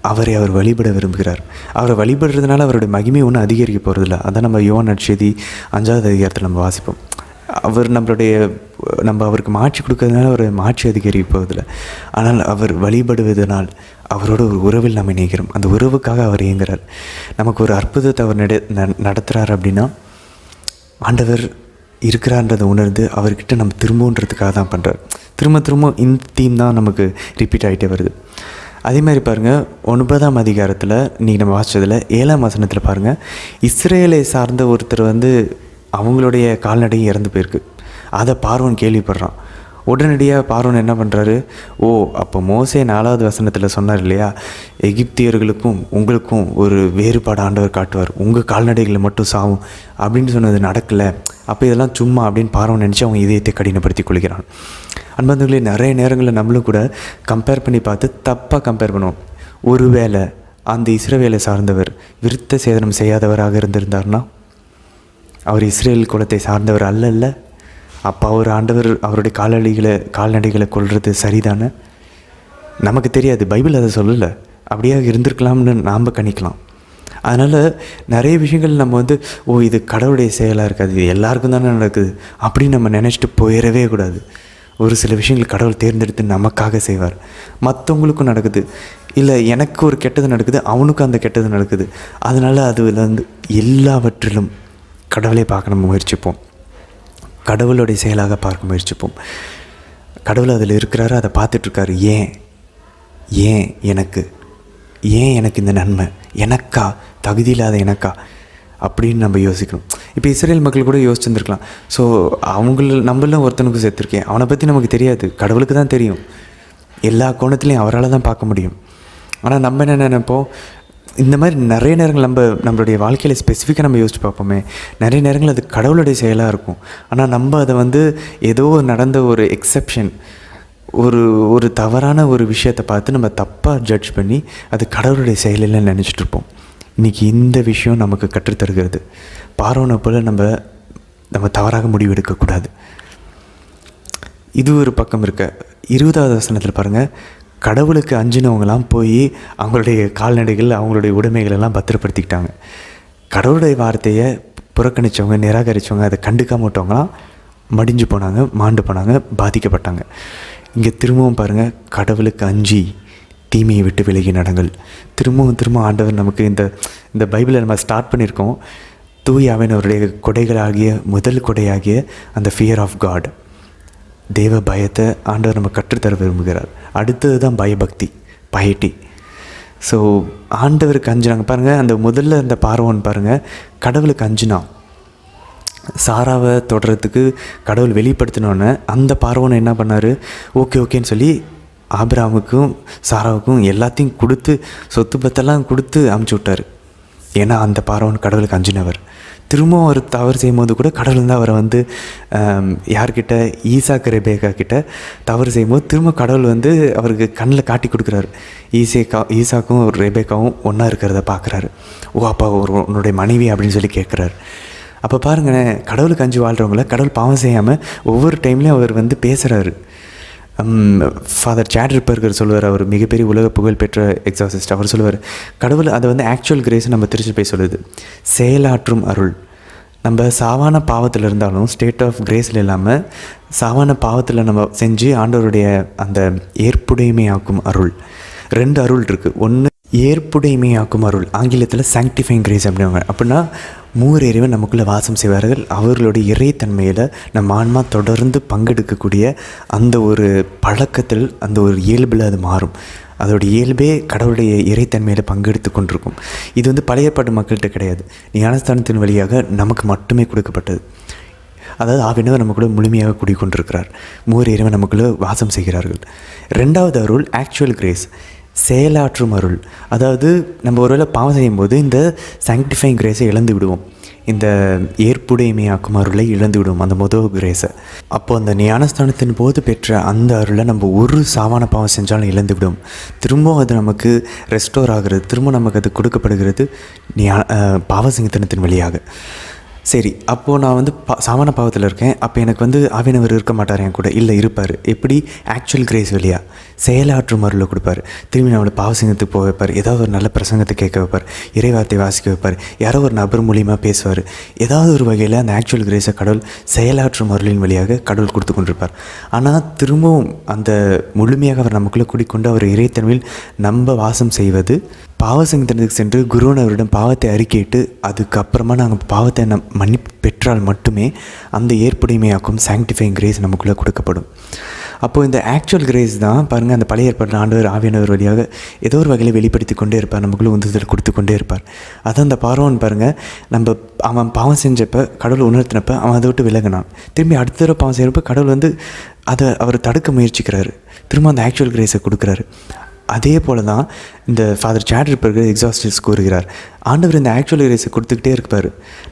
அவரை அவர் வழிபட விரும்புகிறார். அவரை வழிபடுறதுனால அவருடைய மகிமை ஒன்றும் அதிகரிக்க போகிறதில்ல. அதான் நம்ம யோவான் நற்செய்தி 5ஆவது அதிகாரத்தில் நம்ம வாசிப்போம். அவர் நம்ம அவருக்கு மாட்சி கொடுக்கறதுனால அவர் மாட்சி அதிகரிக்க போவதில்லை. ஆனால் அவர் வழிபடுவதனால் அவரோட ஒரு உறவில் நம்ம இணைகிறோம். அந்த உறவுக்காக அவர் இயங்குகிறார். நமக்கு ஒரு அற்புதத்தை அவர் நடத்துகிறார் அப்படின்னா ஆண்டவர் இருக்கிறான்றதை உணர்ந்து அவர்கிட்ட நம்ம திரும்பன்றதுக்காக தான் பண்ணுறார். திரும்ப இந்த தீம் தான் நமக்கு ரிப்பீட் ஆகிட்டே வருது. அதே மாதிரி பாருங்கள், 9ஆம் அதிகாரத்தில் இன்றைக்கி நம்ம வாசித்ததில் 7ஆம் வசனத்தில் பாருங்கள், இஸ்ரேலை சார்ந்த ஒருத்தர் அவங்களுடைய கால்நடை இறந்து போயிருக்கு. அதை பார்வோன் கேள்விப்படுறான். உடனடியாக பார்வோன் என்ன பண்ணுறாரு, அப்போ மோசே 4ஆவது வசனத்தில் சொன்னார் இல்லையா, எகிப்தியர்களுக்கும் உங்களுக்கும் ஒரு வேறுபாடு ஆண்டவர் காட்டுவார், உங்கள் கால்நடைகளை மட்டும் சாவும் அப்படின்னு சொன்னது நடக்கலை, அப்போ இதெல்லாம் சும்மா அப்படின்னு பார்வோன் நினச்சி அவங்க இதயத்தை கடினப்படுத்தி கொள்கிறான். அன்பர்களே, நிறைய நேரங்களில் நம்மளும் கூட கம்பேர் பண்ணி பார்த்து தப்பாக கம்பேர் பண்ணுவோம். ஒருவேளை அந்த இஸ்ரவேலை சார்ந்தவர் விருத்த சேதனம் செய்யாதவராக இருந்திருந்தார்னா அவர் இஸ்ரேல் குலத்தை சார்ந்தவர் அல்ல. அப்போ ஆண்டவர் அவருடைய கால்நடைகளை கொள்வது சரிதானே? நமக்கு தெரியாது, பைபிள் அதை சொல்லலை. அப்படியே இருந்திருக்கலாம்னு நாம் கணிக்கலாம். அதனால் நிறைய விஷயங்கள் நம்ம இது கடவுளுடைய செயலாக இருக்காது, இது எல்லாருக்கும் தானே நடக்குது அப்படின்னு நம்ம நினச்சிட்டு போயிடவே கூடாது. ஒரு சில விஷயங்கள் கடவுள் தேர்ந்தெடுத்து நமக்காக செய்வார். மற்றவங்களுக்கும் நடக்குது, இல்லை எனக்கு ஒரு கெட்டது நடக்குது, அவனுக்கும் அந்த கெட்டது நடக்குது. அதனால் அது எல்லாவற்றிலும் கடவுளை பார்க்க நம்ம முயற்சிப்போம், கடவுளுடைய செயலாக பார்க்க முயற்சிப்போம். கடவுள் அதில் இருக்கிறாரு, அதை பார்த்துட்ருக்காரு. ஏன் எனக்கு இந்த நன்மை, எனக்கா, தகுதி இல்லாத எனக்கா அப்படின்னு நம்ம யோசிக்கணும். இப்போ இஸ்ரேல் மக்கள் கூட யோசிச்சுருந்துருக்கலாம். ஸோ நம்மளும் ஒருத்தனுக்கு சேர்த்துருக்கேன், அவனை பற்றி நமக்கு தெரியாது, கடவுளுக்கு தான் தெரியும். எல்லா கோணத்துலேயும் அவரால் தான் பார்க்க முடியும். ஆனால் நம்ம என்ன நினைப்போம், இந்த மாதிரி நிறைய நேரங்கள் நம்மளுடைய வாழ்க்கையில் ஸ்பெசிஃபிக்காக நம்ம யோசிச்சு பார்ப்போமே, நிறைய நேரங்கள் அது கடவுளுடைய செயலாக இருக்கும். ஆனால் நம்ம அதை ஏதோ நடந்த ஒரு எக்ஸெப்ஷன், ஒரு தவறான ஒரு விஷயத்தை பார்த்து நம்ம தப்பாக ஜட்ஜ் பண்ணி அது கடவுளுடைய செயலில் நினச்சிட்டு இருப்போம். இன்றைக்கி இந்த விஷயம் நமக்கு கற்றுத்தருகிறது. பார்வோனை போல் நம்ம தவறாக முடிவெடுக்கக்கூடாது. இது ஒரு பக்கம் இருக்க. 20ஆவது வசனத்தில் பாருங்கள், கடவுளுக்கு அஞ்சினவங்களாம் போய் அவங்களுடைய கால்நடைகள் அவங்களுடைய உடைமைகளெல்லாம் பத்திரப்படுத்திக்கிட்டாங்க. கடவுளுடைய வார்த்தையை புறக்கணித்தவங்க, நிராகரித்தவங்க, அதை கண்டுக்காம விட்டவங்களாம் மடிஞ்சு போனாங்க, மாண்டு போனாங்க, பாதிக்கப்பட்டாங்க. இங்கே திரும்பவும் பாருங்கள், கடவுளுக்கு அஞ்சி தீமையை விட்டு விலகி நடங்கள். திரும்ப ஆண்டவர் நமக்கு இந்த பைபிளை நம்ம ஸ்டார்ட் பண்ணியிருக்கோம். தூயாவின் அவருடைய கொடைகளாகிய முதல் கொடையாகிய அந்த ஃபியர் ஆஃப் காட், தேவ பயத்தை ஆண்டவர் நம்ம கற்றுத்தர விரும்புகிறார். அடுத்தது தான் பயபக்தி, பயட்டி. ஸோ ஆண்டவருக்கு அஞ்சினாங்க பாருங்கள். அந்த முதல்ல இந்த பார்வோன் பாருங்கள், கடவுளுக்கு அஞ்சினான். சாராவை தொடுறதுக்கு கடவுள் வெளிப்படுத்தினோன்னே அந்த பார்வோனை என்ன பண்ணார், ஓகேன்னு சொல்லி ஆபிரகாமுக்கும் சாராவுக்கும் எல்லாத்தையும் கொடுத்து, சொத்து பத்தெல்லாம் கொடுத்து அமுச்சு விட்டார். ஏன்னா அந்த பார்வோன் கடவுளுக்கு அஞ்சினவர். திரும்பவும் அவர் தவறு செய்யும்போது கூட கடவுள் தான் அவரை யார்கிட்ட, ஈசாக்கு ரெபேக்கா கிட்ட தவறு செய்யும்போது திரும்ப கடவுள் அவருக்கு கண்ணில் காட்டி கொடுக்குறாரு. ஈசாக்கும் ரெபேக்காவும் ஒன்றா இருக்கிறத பார்க்குறாரு. அப்பா உன்னுடைய மனைவி அப்படின்னு சொல்லி கேட்குறாரு. அப்போ பாருங்களேன், கடவுளுக்கு அஞ்சு வாழ்கிறவங்கள கடவுள் பாவம் செய்யாமல் ஒவ்வொரு டைம்லேயும் அவர் பேசுகிறாரு. ஃபாதர் சேட்ரிப்பர்கர் சொல்லுவார், அவர் மிகப்பெரிய உலக புகழ் பெற்ற எக்ஸாசிஸ்ட். அவர் சொல்லுவார், கடவுள் அதை ஆக்சுவல் கிரேஸ் நம்ம திருச்சி போய் சொல்லுது, செயலாற்றும் அருள். நம்ம சாவான பாவத்தில் இருந்தாலும் ஸ்டேட் ஆஃப் கிரேஸில் இல்லாமல் சாவான பாவத்தில் நம்ம செஞ்சு ஆண்டவருடைய அந்த ஏற்புடைமையாக்கும் அருள். 2 அருள் இருக்குது. ஒன்று ஏற்புடைமையாக்கும் அருள், ஆங்கிலத்தில் சாங்டிஃபைங் கிரேஸ் அப்படின்னாங்க. அப்படின்னா மூவர் இறைவன் நமக்குள்ளே வாசம் செய்வார்கள். அவர்களுடைய இறைத்தன்மையில் நம்ம ஆன்மா தொடர்ந்து பங்கெடுக்கக்கூடிய அந்த ஒரு பழக்கத்தில், அந்த ஒரு இயல்பில் அது மாறும். அதோடைய இயல்பே கடவுளுடைய இறைத்தன்மையில் பங்கெடுத்து கொண்டிருக்கும். இது பழைய ஏற்பாட்டு மக்கள்கிட்ட கிடையாது, ஞானஸ்தானத்தின் வழியாக நமக்கு மட்டுமே கொடுக்கப்பட்டது. அதாவது ஆவினவர் நமக்குள்ளே முழுமையாக குடிக்கொண்டிருக்கிறார். மூவர் இறைவன் நமக்குள்ளே வாசம் செய்கிறார்கள். 2வது அருள் ஆக்சுவல் கிரேஸ், செயலாற்றும் அருள். அதாவது நம்ம ஒருவேளை பாவம் செய்யும்போது இந்த சாங்டிஃபைங் கிரேஸை இழந்து விடுவோம். இந்த ஏற்புடைமையாக்கும் அருளை இழந்துவிடும், அந்த முதல் கிரேஸை. அப்போது அந்த ஞானஸ்தானத்தின் போது பெற்ற அந்த அருளை நம்ம ஒரு சாவான பாவம் செஞ்சாலும் இழந்துவிடும். திரும்பவும் அது நமக்கு ரெஸ்டோர் ஆகிறது, திரும்ப நமக்கு அது கொடுக்கப்படுகிறது பாவசிங்கத்தனத்தின் வழியாக. சரி, அப்போது நான் வந்து சாமான பாவத்தில் இருக்கேன். அப்போ எனக்கு வந்து ஆவியானவர் இருக்க மாட்டார் என் கூட. இல்லை, இருப்பார். எப்படி? ஆக்சுவல் கிரேஸ் வழியா செயலாற்றும் அருளை கொடுப்பார். திரும்பி நம்மளை பாவசிங்கத்துக்கு போக வைப்பார். ஏதாவது ஒரு நல்ல பிரசங்கத்தை கேட்க வைப்பார். இறைவார்த்தை வாசிக்க வைப்பார். யாரோ ஒரு நபர் மூலியமாக பேசுவார். ஏதாவது ஒரு வகையில் அந்த ஆக்சுவல் கிரேஸை கடவுள் செயலாற்றும் அருளின் வழியாக கடவுள் கொடுத்து கொண்டிருப்பார். ஆனால் திரும்பவும் அந்த முழுமையாக அவர் நமக்குள்ளே கூடிக்கொண்டு அவர் இறைத்தன்மையில் நம்ப வாசம் செய்வது பாவசங்கத்தினத்துக்கு சென்று குருவனவரிடம் பாவத்தை அறிக்கையிட்டு அதுக்கப்புறமா நாங்கள் பாவத்தை மன்னிப்பு பெற்றால் மட்டுமே அந்த ஏற்புடைமையாக்கும் சாங்டிஃபைங் கிரேஸ் நமக்குள்ளே கொடுக்கப்படும். அப்போது இந்த ஆக்சுவல் கிரேஸ் தான் பாருங்கள், அந்த பழைய ஏற்பாட்டில் ஆண்டவர் ஆவியானவர் வழியாக ஏதோ ஒரு வகையில் வெளிப்படுத்தி கொண்டே இருப்பார், நமக்குள்ளே உந்துதல் கொடுத்து கொண்டே இருப்பார். அதான் அந்த பார்வோன் பாருங்கள், அவன் பாவம் செஞ்சப்போ கடவுள் உணர்த்தினப்போ அவன் அதை விட்டு விலகினான். திரும்பி அடுத்த தடவை பாவம் செய்கிறப்ப கடவுள் வந்து அதை அவர் தடுக்க முயற்சிக்கிறாரு, திரும்ப அந்த ஆக்சுவல் கிரேஸை கொடுக்குறாரு. அதே போல் தான் இந்த ஃபாதர் சாட்ரிப்பர் எக்ஸாஸ்டிஸ் கூறுகிறார், ஆண்டவர் இந்த ஆக்சுவல் கிரேஸை கொடுத்துக்கிட்டே இருப்பார்.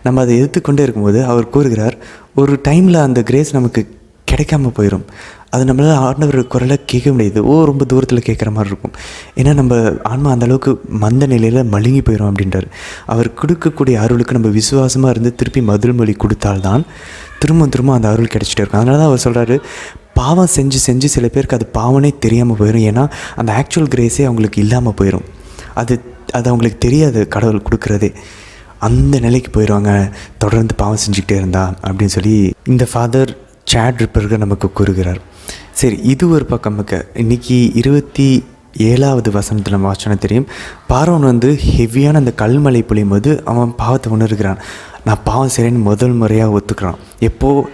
நம்ம அதை எதிர்த்துக்கொண்டே இருக்கும்போது அவர் கூறுகிறார், ஒரு டைமில் அந்த கிரேஸ் நமக்கு கிடைக்காம போயிடும். அது நம்மளால் ஆண்டவர் குரலை கேட்க முடியாது, ரொம்ப தூரத்தில் கேட்குற மாதிரி இருக்கும். ஏன்னா நம்ம ஆன்மா அந்தளவுக்கு மந்த நிலையில் மழுங்கி போயிடும் அப்படின்றார். அவர் கொடுக்கக்கூடிய அருளுக்கு நம்ம விசுவாசமாக இருந்து திருப்பி பதில் மொழி கொடுத்தால்தான் திரும்ப அந்த அருள் கிடச்சிட்டே இருக்கும். அதனால தான் அவர் சொல்கிறாரு, பாவம் செஞ்சு சில பேருக்கு அது பாவனே தெரியாமல் போயிடும். ஏன்னா அந்த ஆக்சுவல் கிரேஸே அவங்களுக்கு இல்லாமல் போயிடும். அது அவங்களுக்கு தெரியாது கடவுள் கொடுக்குறதே. அந்த நிலைக்கு போயிடுவாங்க தொடர்ந்து பாவம் செஞ்சுக்கிட்டே இருந்தா அப்படின்னு சொல்லி இந்த ஃபாதர் சாட்ரிப்பர் நமக்கு கூறுகிறார். சரி, இது ஒரு பக்கம் இருக்க. இன்றைக்கி 27வது வசனத்தில் நம்ம வாசனம் தெரியும். பார்வோன் வந்து ஹெவியான அந்த கல்மலை பொழியும் போது அவன் பாவத்தை உணர்கிறான். நான் பாவம் செய்கிறேன்னு முதல் முறையாக ஒத்துக்கிறான். எப்போது?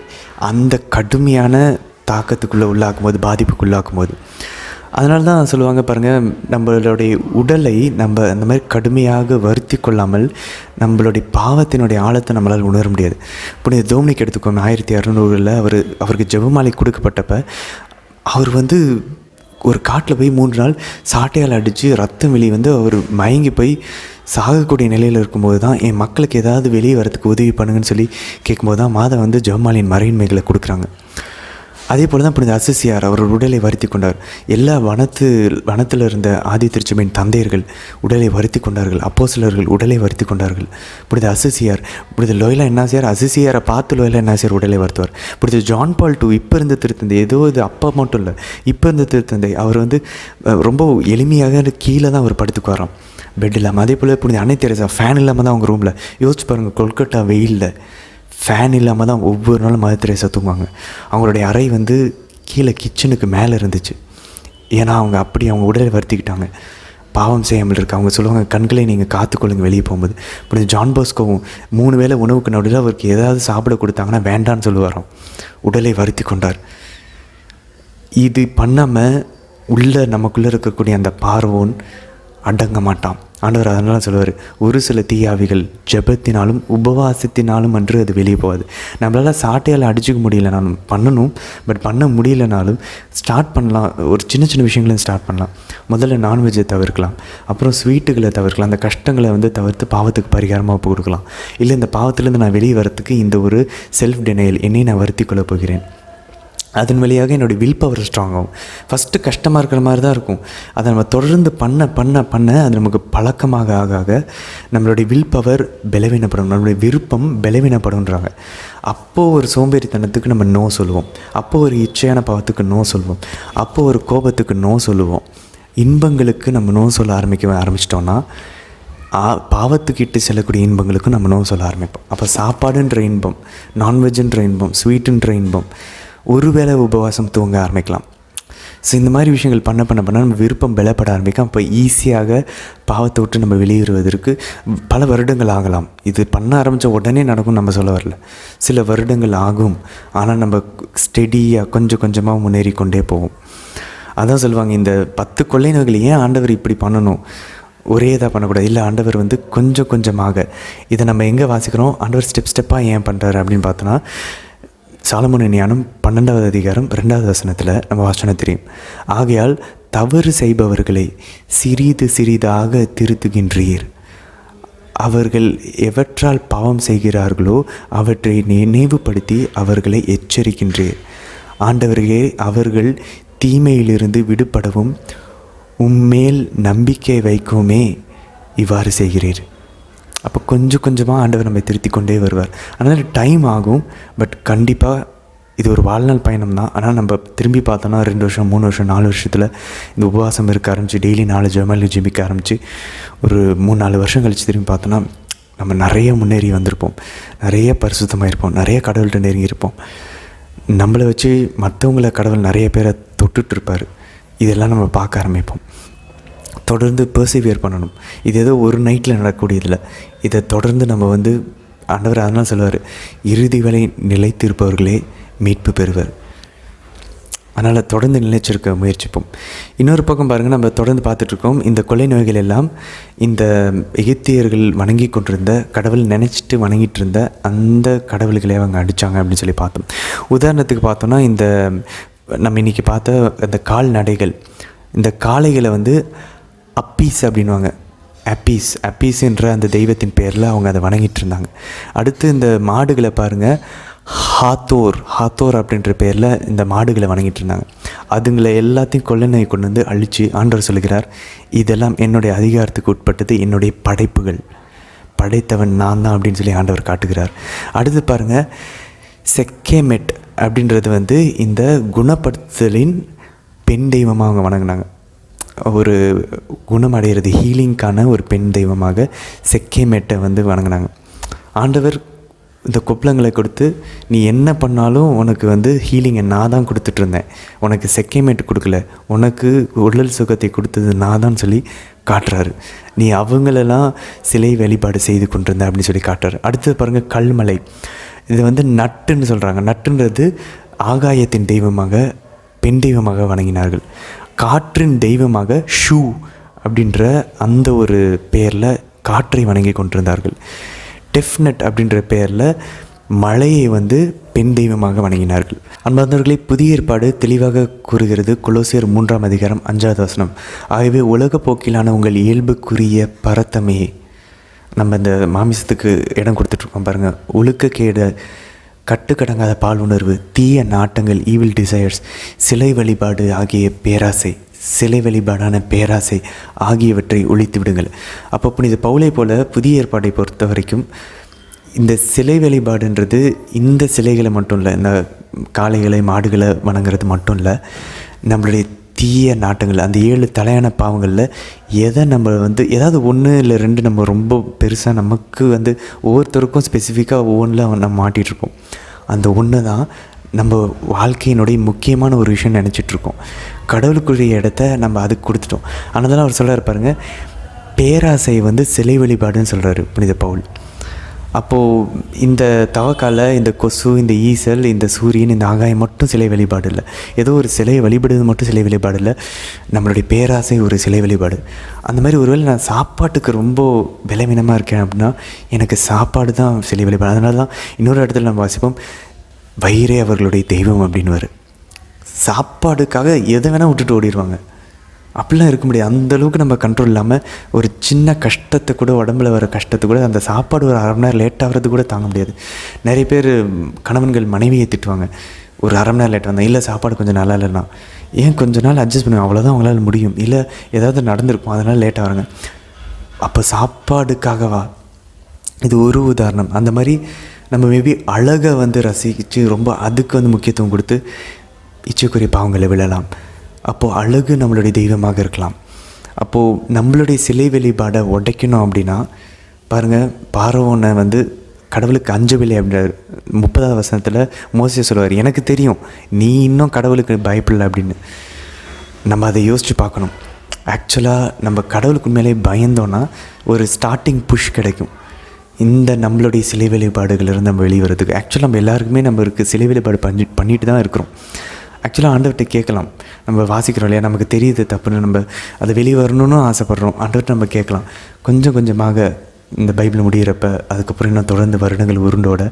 அந்த கடுமையான தாக்கத்துக்குள்ளே உள்ளாக்கும்போது, பாதிப்புக்குள்ளாக்கும் போது. அதனால தான் சொல்லுவாங்க பாருங்கள், நம்மளுடைய உடலை நம்ம அந்த மாதிரி கடுமையாக வருத்தி கொள்ளாமல் நம்மளுடைய பாவத்தினுடைய ஆழத்தை நம்மளால் உணர முடியாது. புனித டொமினிக் எடுத்துக்கோங்க, 1600 அவருக்கு ஜெபமாலை கொடுக்கப்பட்டப்ப அவர் வந்து ஒரு காட்டில் போய் 3 நாள் சாட்டையால் அடித்து ரத்தம் வெளியே வந்து அவர் மயங்கி போய் சாகக்கூடிய நிலையில் இருக்கும்போது தான் என் மக்களுக்கு ஏதாவது வெளியே வரத்துக்கு உதவி பண்ணுங்கன்னு சொல்லி கேட்கும்போது தான் மாதா வந்து ஜெபமாலையின் மறையின்மைகளை கொடுக்குறாங்க. அதே போல் தான் புனித அசிசியார் அவர் உடலை வருத்தி கொண்டார். எல்லா வனத்தில் இருந்த ஆதி திருச்சபையின் தந்தையர்கள் உடலை வருத்தி கொண்டார்கள். அப்போஸ்தலர்கள் உடலை வருத்தி கொண்டார்கள். புனித அசிசியார், புனித லோயலா என்னாசியார் அசிசியாரை பார்த்து லோயலா என்னாசியார் உடலை வருத்துவார். புனித ஜான் பால் II இப்போ இருந்த திருத்தந்தை, ஏதோ இது அப்பா மட்டும் இல்லை, இப்போ இருந்த திருத்தந்தை, அவர் வந்து ரொம்ப எளிமையாக கீழே தான் அவர் படுத்துக்குவாராம், பெட் இல்லாமல். அதே போல் புனித அன்னை தெரசா ஃபேன் இல்லாமல் தான் அவங்க ரூமில், யோசிச்சு பாருங்கள், கொல்கட்டா வெயிலில் ஃபேன் இல்லாமல் தான் ஒவ்வொரு நாளும் மதர் தெரேசா தூங்குவாங்க. அவங்களுடைய அறை வந்து கீழே கிச்சனுக்கு மேலே இருந்துச்சு. ஏன்னா அவங்க உடலை வருத்திக்கிட்டாங்க, பாவம் செய்யாமல் இருக்கு. அவங்க சொல்லுவாங்க, கண்களை நீங்கள் காத்துக்கொள்ளுங்க வெளியே போகும்போது. இப்படி ஜான் போஸ்கோவும் 3 வேளை உணவுக்கு நடுவில் அவருக்கு ஏதாவது சாப்பிட கொடுத்தாங்கன்னா வேண்டான்னு சொல்லுவாராம். உடலை வருத்தி கொண்டார். இது பண்ணாமல் நமக்குள்ளே இருக்கக்கூடிய அந்த பார்வோன் அடங்க மாட்டான். ஆண்டவர் அதனால சொல்லுவார், ஒரு சில தீயாவிகள் ஜெபத்தினாலும் உபவாசத்தினாலும் அன்று அது வெளியே போகாது. நம்மளால் சாட்டையால் அடிச்சுக்க முடியலனாலும் பண்ணணும், பட் பண்ண முடியலனாலும் ஸ்டார்ட் பண்ணலாம். ஒரு சின்ன சின்ன விஷயங்களையும் ஸ்டார்ட் பண்ணலாம். முதல்ல நான்வெஜ்ஜை தவிர்க்கலாம், அப்புறம் ஸ்வீட்டுகளை தவிர்க்கலாம். அந்த கஷ்டங்களை வந்து தவிர்த்து பாவத்துக்கு பரிகாரமாக கொடுக்கலாம். இல்லை, இந்த பாவத்திலேருந்து நான் வெளியே வரத்துக்கு இந்த ஒரு செல்ஃப் டினையல், என்னை நான் வருத்தி கொள்ள போகிறேன். அதன் வழியாக என்னுடைய வில் பவர் ஸ்ட்ராங் ஆகும். ஃபஸ்ட்டு கஷ்டமாக இருக்கிற மாதிரி தான் இருக்கும். அதை நம்ம தொடர்ந்து பண்ண அது நமக்கு பழக்கமாக ஆக நம்மளுடைய வில் பவர் பலவீனப்படும், நம்மளுடைய விருப்பம் பலவீனப்படும்ன்றாங்க. அப்போது ஒரு சோம்பேறித்தனத்துக்கு நம்ம நோ சொல்லுவோம், அப்போது ஒரு இச்சையான பாவத்துக்கு நோ சொல்லுவோம், அப்போது ஒரு கோபத்துக்கு நோ சொல்லுவோம். இன்பங்களுக்கு நம்ம நோ சொல்ல ஆரம்பிச்சிட்டோன்னா பாவத்துக்கு இட்டு செல்லக்கூடிய இன்பங்களுக்கும் நம்ம நோ சொல்ல ஆரம்பிப்போம். அப்போ சாப்பாடுன்ற இன்பம், நான்வெஜ்ன்ற இன்பம், ஸ்வீட்டுன்ற இன்பம், ஒருவேளை உபவாசம் தூங்க ஆரம்பிக்கலாம். ஸோ இந்த மாதிரி விஷயங்கள் பண்ண நம்ம விருப்பம் பலப்பட ஆரம்பிக்கும். அப்போ ஈஸியாக பாவத்தை விட்டு நம்ம வெளியேறுவதற்கு பல வருடங்கள் ஆகலாம். இது பண்ண ஆரம்பித்த உடனே நடக்கும் நம்ம சொல்ல வரல, சில வருடங்கள் ஆகும். ஆனால் நம்ம ஸ்டெடியாக கொஞ்சம் கொஞ்சமாக முன்னேறி கொண்டே போவோம். அதான் சொல்லுவாங்க, இந்த 10 கொள்ளை நோய்கள் ஏன் ஆண்டவர் இப்படி பண்ணணும், ஒரே இதாக பண்ணக்கூடாது. இல்லை, ஆண்டவர் வந்து கொஞ்சம் கொஞ்சமாக, இதை நம்ம எங்கே வாசிக்கிறோம், ஆண்டவர் ஸ்டெப்பாக ஏன் பண்ணுறாரு அப்படின்னு பார்த்தோன்னா, சாலமோனின் ஞானம் 12வது அதிகாரம் 2வது வசனத்தில் நம்ம வாசனம் தெரியும். ஆகையால் தவறு செய்பவர்களை சிறிது சிறிதாக திருத்துகின்றீர். அவர்கள் எவற்றால் பாவம் செய்கிறார்களோ அவற்றை நினைவுபடுத்தி அவர்களை எச்சரிக்கின்றேன். ஆண்டவர்களே, அவர்கள் தீமையிலிருந்து விடுபடவும் உம்மேல் நம்பிக்கை வைக்குமே இவ்வாறு செய்கிறீர். அப்போ கொஞ்சம் கொஞ்சமாக ஆண்டவர் நம்மை திருத்தி கொண்டே வருவார். அதனால் டைம் ஆகும், பட் கண்டிப்பாக இது ஒரு வாழ்நாள் பயணம் தான். ஆனால் நம்ம திரும்பி பார்த்தோன்னா 2 வருஷம் 3 வருஷம் 4 வருஷத்தில் இந்த உபவாசம் இருக்க ஆரம்பித்து டெய்லி 4 ஜெபமாலை ஜெபிக்க ஆரம்பித்து ஒரு 3-4 வருஷம் கழித்து திரும்பி பார்த்தோன்னா நம்ம நிறைய முன்னேறி வந்திருப்போம், நிறைய பரிசுத்தமாக இருப்போம், நிறைய கடவுள்கிட்ட நெருங்கி இருப்போம். நம்மளை வச்சு மற்றவங்கள கடவுள் நிறைய பேரை தொட்டுட்ருப்பார். இதெல்லாம் நம்ம பார்க்க ஆரம்பிப்போம். தொடர்ந்து பர்சிவியர் பண்ணணும். இது ஏதோ ஒரு நைட்டில் நடக்கக்கூடியதில்லை. இதை தொடர்ந்து நம்ம ஆண்டவர் அதனால் சொல்லுவார், இறுதி வரை நிலைத்திருப்பவர்களே மீட்பு பெறுவர். அதனால் தொடர்ந்து நிலைச்சிருக்க முயற்சிப்போம். இன்னொரு பக்கம் பாருங்கள், நம்ம தொடர்ந்து பார்த்துட்ருக்கோம் இந்த கொலை நோய்கள் எல்லாம் இந்த எகிப்தியர்கள் வணங்கி கொண்டிருந்த கடவுள் நினச்சிட்டு வணங்கிட்டு இருந்த அந்த கடவுள்களை அவங்க அடித்தாங்க அப்படின்னு சொல்லி பார்த்தோம். உதாரணத்துக்கு பார்த்தோன்னா இந்த நம்ம இன்றைக்கி பார்த்த அந்த கால்நடைகள், இந்த காளைகளை அப்பீஸ் அப்படின்வாங்க. அப்பீஸ்ன்ற அந்த தெய்வத்தின் பேரில் அவங்க அதை வணங்கிட்டு இருந்தாங்க. அடுத்து இந்த மாடுகளை பாருங்கள், ஹாத்தோர் அப்படின்ற பேரில் இந்த மாடுகளை வணங்கிட்டு இருந்தாங்க. அதுங்களை எல்லாத்தையும் கொள்ளை நோய் கொண்டு அழித்து ஆண்டவர் சொல்கிறார், இதெல்லாம் என்னுடைய அதிகாரத்துக்கு உட்பட்டது, என்னுடைய படைப்புகள், படைத்தவன் நான் தான் அப்படின்னு சொல்லி ஆண்டவர் காட்டுகிறார். அடுத்து பாருங்கள், செக்கேமெட் அப்படின்றது இந்த குணப்படுத்தலின் பெண் தெய்வமாக அவங்க வணங்கினாங்க. ஒரு குணமடைகிறது, ஹீலிங்க்கான ஒரு பெண் தெய்வமாக செக்கேமெட்டை வணங்கினாங்க. ஆண்டவர் இந்த கொப்பளங்களை கொடுத்து, நீ என்ன பண்ணாலும் உனக்கு ஹீலிங்கை நான் தான் கொடுத்துட்ருந்தேன், உனக்கு செக்கேமெட் கொடுக்கல, உனக்கு உடல் சுகத்தை கொடுத்தது நான் தான் சொல்லி காட்டுறாரு. நீ அவங்களெல்லாம் சிலை வழிபாடு செய்து கொண்டிருந்த அப்படின்னு சொல்லி காட்டுறாரு. அடுத்தது பாருங்கள், கல்மலை. இது நட்டுன்னு சொல்கிறாங்க. நட்டுன்றது ஆகாயத்தின் தெய்வமாக பெண் தெய்வமாக வணங்கினார்கள். காற்றின் தெய்வமாக ஷூ அப்படின்ற அந்த ஒரு பெயரில் காற்றை வணங்கி கொண்டிருந்தார்கள். டெஃப்னட் அப்படின்ற பெயரில் மழையை பெண் தெய்வமாக வணங்கினார்கள். அன்பார்ந்தவர்களே, புதிய ஏற்பாடு தெளிவாக கூறுகிறது. கொலோசியர் 3ஆம் அதிகாரம் 5வது வசனம், ஆகவே உலக போக்கிலான உங்கள் இயல்புக்குரிய பரத்தமே. நம்ம இந்த மாமிசத்துக்கு இடம் கொடுத்துட்ருக்கோம் பாருங்கள். ஒழுக்கக்கேடு, கட்டுக்கடங்காத பால் உணர்வு, தீய நாட்டங்கள், ஈவில் டிசையர்ஸ், சிலை வழிபாடு ஆகிய பேராசை, சிலை வழிபாடான பேராசை ஆகியவற்றை ஒழித்து விடுங்கள். அப்போ புனித பவுலை போல புதிய ஏற்பாடை பொறுத்த வரைக்கும் இந்த சிலை வழிபாடுன்றது இந்த சிலைகளை மட்டும் இல்லை, இந்த காளைகளை மாடுகளை வணங்குறது மட்டும் இல்லை, நம்மளுடைய தீய நாட்டங்கள், அந்த 7 தலையான பாவங்களில் எதை நம்ம ஏதாவது 1 இல்லை 2 நம்ம ரொம்ப பெருசாக நமக்கு ஒவ்வொருத்தருக்கும் ஸ்பெசிஃபிக்காக ஒவ்வொன்றில் நம்ம மாட்டிகிட்ருப்போம். அந்த ஒன்று தான் நம்ம வாழ்க்கையினுடைய முக்கியமான ஒரு விஷயம் நினச்சிட்ருக்கோம். கடவுளுக்குரிய இடத்த நம்ம அதுக்கு கொடுத்துட்டோம். ஆனால் தான் அவர் சொல்கிறார் பாருங்கள், பேராசை சிலை வழிபாடுன்னு சொல்கிறாரு புனித பவுல். அப்போது இந்த தவக்கால, இந்த கொசு, இந்த ஈசல், இந்த சூரியன், இந்த ஆகாயம் மட்டும் சிலை வழிபாடு இல்லை. ஏதோ ஒரு சிலையை வழிபடுறது மட்டும் சிலை வழிபாடு இல்லை, நம்மளுடைய பேராசை ஒரு சிலை வழிபாடு. அந்த மாதிரி ஒருவேளை நான் சாப்பாட்டுக்கு ரொம்ப பலவீனமாக இருக்கேன் அப்படின்னா எனக்கு சாப்பாடு தான் சிலை வழிபாடு. அதனால தான் இன்னொரு இடத்துல நம்ம வாசிப்போம், வயிறே அவர்களுடைய தெய்வம் அப்படின்னு. சாப்பாடுக்காக எதை வேணால் விட்டுட்டு ஓடிடுவாங்க. அப்படிலாம் இருக்க முடியாது. அந்தளவுக்கு நம்ம கண்ட்ரோல் இல்லாமல் ஒரு சின்ன கஷ்டத்தை கூட, உடம்புல வர கஷ்டத்தை கூட, அந்த சாப்பாடு ஒரு 1/2 மணி நேரம் லேட் ஆகிறது கூட தாங்க முடியாது. நிறைய பேர் கணவன்கள் மனைவியை திட்டுவாங்க, ஒரு 1/2 மணி நேரம் லேட் வந்தால், இல்லை சாப்பாடு கொஞ்சம் நல்லா இல்லைன்னா, ஏன் கொஞ்ச நாள் அட்ஜஸ்ட் பண்ணுவாங்க, அவ்வளோதான் அவங்களால முடியும், இல்லை ஏதாவது நடந்திருக்கும் அதனால் லேட் ஆகிறாங்க. அப்போ சாப்பாடுக்காகவா? இது ஒரு உதாரணம். அந்த மாதிரி நம்ம மேபி அழகை ரசித்து ரொம்ப அதுக்கு முக்கியத்துவம் கொடுத்து இச்சைக்குரிய பாவங்களை விழலாம். அப்போது அழகு நம்மளுடைய தெய்வமாக இருக்கலாம். அப்போது நம்மளுடைய சிலை வழிபாடை உடைக்கணும் அப்படின்னா பாருங்கள், பார்வோனை கடவுளுக்கு அஞ்சவில்லை அப்படின்ற 30வது வசனத்தில் மோசே சொல்லுவார், எனக்கு தெரியும் நீ இன்னும் கடவுளுக்கு பயப்படலை அப்படின்னு. நம்ம அதை யோசித்து பார்க்கணும். ஆக்சுவலாக நம்ம கடவுளுக்கு உண்மையிலே பயந்தோன்னா ஒரு ஸ்டார்டிங் புஷ் கிடைக்கும் இந்த நம்மளுடைய சிலை வழிபாடுகளிலிருந்து நம்ம வெளிவரதுக்கு. ஆக்சுவலாக நம்ம எல்லாருக்குமே நம்மளுக்கு சிலை வழிபாடு பண்ணிட்டு தான் இருக்கிறோம். ஆக்சுவலாக ஆண்டவர்கிட்ட கேட்கலாம். நம்ம வாசிக்கிறோம் இல்லையா, நமக்கு தெரியுது தப்புன்னு, நம்ம அதை வெளியே வரணும்னு ஆசைப்பட்றோம். ஆண்டவர்கிட்ட நம்ம கேட்கலாம். கொஞ்சம் கொஞ்சமாக இந்த பைபிள் முடிகிறப்ப, அதுக்கப்புறம் இன்னும் தொடர்ந்து வருடங்கள் உருண்டோட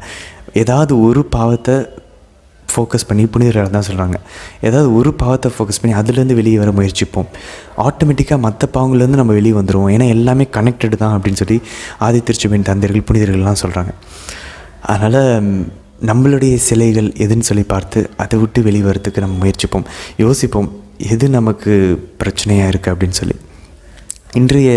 ஏதாவது ஒரு பாவத்தை ஃபோக்கஸ் பண்ணி புனிதர்கள் தான் சொல்கிறாங்க. ஏதாவது ஒரு பாவத்தை ஃபோக்கஸ் பண்ணி அதுலேருந்து வெளியே வர முயற்சிப்போம். ஆட்டோமேட்டிக்காக மற்ற பாவங்கள்லேருந்து நம்ம வெளியே வந்துடுவோம். ஏன்னா எல்லாமே கனெக்டடு தான் அப்படின்னு சொல்லி ஆதி திருச்சபையின் தந்தையர்கள் புனிதர்கள்லாம் சொல்கிறாங்க. அதனால் நம்மளுடைய சிலைகள் எதுன்னு சொல்லி பார்த்து அதை விட்டு வெளியே வரத்துக்கு நம்ம முயற்சிப்போம், யோசிப்போம் எது நமக்கு பிரச்சனையாக இருக்குது அப்படின்னு சொல்லி. இன்றைய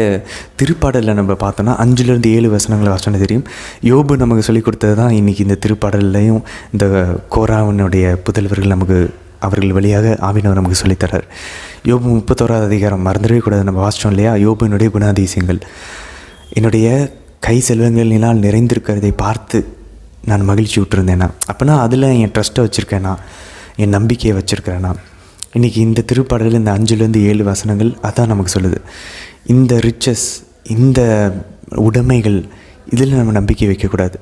திருப்பாடலில் நம்ம பார்த்தோன்னா 5-7 வசனங்களை வாசனை தெரியும். யோபு நமக்கு சொல்லிக் கொடுத்தது தான் இன்றைக்கி இந்த திருப்பாடல்லையும் இந்த கோராவினுடைய புதல்வர்கள் நமக்கு அவர்கள் வழியாக ஆவினவர் நமக்கு சொல்லித்தரார். யோபு 31வது அதிகாரம் மறந்துடவே கூடாது, நம்ம வாசித்தோம் இல்லையா? யோபுனுடைய குணாதிசயங்கள். என்னுடைய கை செல்வங்களினால் நிறைந்திருக்கிறதை பார்த்து நான் மகிழ்ச்சி விட்டுருந்தேனா, அப்போனா அதில் என் ட்ரஸ்ட்டை வச்சுருக்கேனா, என் நம்பிக்கையை வச்சுருக்கிறேன்னா. இன்றைக்கி இந்த திருப்பாடலில் இந்த 5-7 வசனங்கள் அதான் நமக்கு சொல்லுது. இந்த ரிச்சஸ், இந்த உடைமைகள், இதில் நம்ம நம்பிக்கை வைக்கக்கூடாது.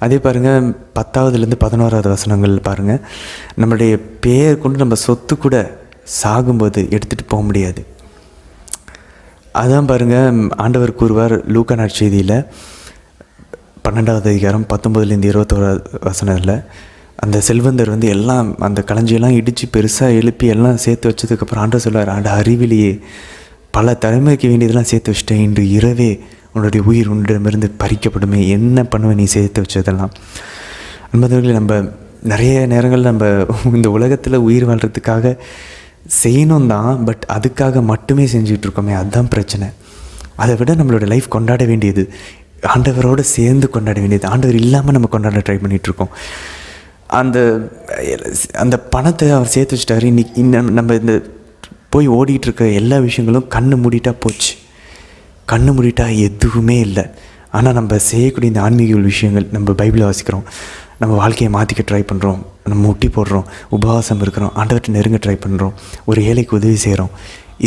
அதே பாருங்கள் 10வதுலேருந்து 11வது வசனங்கள் பாருங்கள். நம்மளுடைய பேர் கொண்டு நம்ம சொத்து கூட சாகும்போது எடுத்துகிட்டு போக முடியாது. அதான் பாருங்கள் ஆண்டவர் கூறுவார் லூக்கா நற்செய்தியில் 12வது அதிகாரம் 19லேருந்து 21வது வசனத்தில். அந்த செல்வந்தர் எல்லாம் அந்த களஞ்சியெல்லாம் இடித்து பெருசாக எழுப்பி எல்லாம் சேர்த்து வச்சதுக்கப்புறம் ஆண்டவர் சொல்லுவார், அறிவிலேயே பல தலைமுறைக்கு வேண்டியதெல்லாம் சேர்த்து வச்சுட்டேன், இன்று இரவே உன்னுடைய உயிர் உன்னிடமிருந்து பறிக்கப்படுமே, என்ன பண்ணுவேன் நீ சேர்த்து வச்சதெல்லாம். அன்பர்களே, நம்ம நிறைய நேரங்கள் நம்ம இந்த உலகத்தில் உயிர் வாழ்கிறதுக்காக செய்யணும் தான், பட் அதுக்காக மட்டுமே செஞ்சிட்ருக்கோமே, அதுதான் பிரச்சனை. அதை விட நம்மளோட லைஃப் கொண்டாட வேண்டியது ஆண்டவரோடு சேர்ந்து கொண்டாட வேண்டியது. ஆண்டவர் இல்லாமல் நம்ம கொண்டாட ட்ரை பண்ணிகிட்ருக்கோம். அந்த பணத்தை அவர் சேர்த்து வச்சிட்டாரு. இன்றைக்கி நம்ம இந்த போய் ஓடிட்டுருக்க எல்லா விஷயங்களும் கண்ணு மூடிட்டா போச்சு, கண்ணு மூடிட்டா எதுவுமே இல்லை. ஆனால் நம்ம செய்யக்கூடிய இந்த ஆன்மீக விஷயங்கள், நம்ம பைபிளை வாசிக்கிறோம், நம்ம வாழ்க்கையை மாற்றிக்க ட்ரை பண்ணுறோம், நம்ம முட்டி போடுறோம், உபவாசம் இருக்கிறோம், ஆண்டவர்கிட்ட நெருங்க ட்ரை பண்ணுறோம், ஒரு ஏழைக்கு உதவி செய்கிறோம்.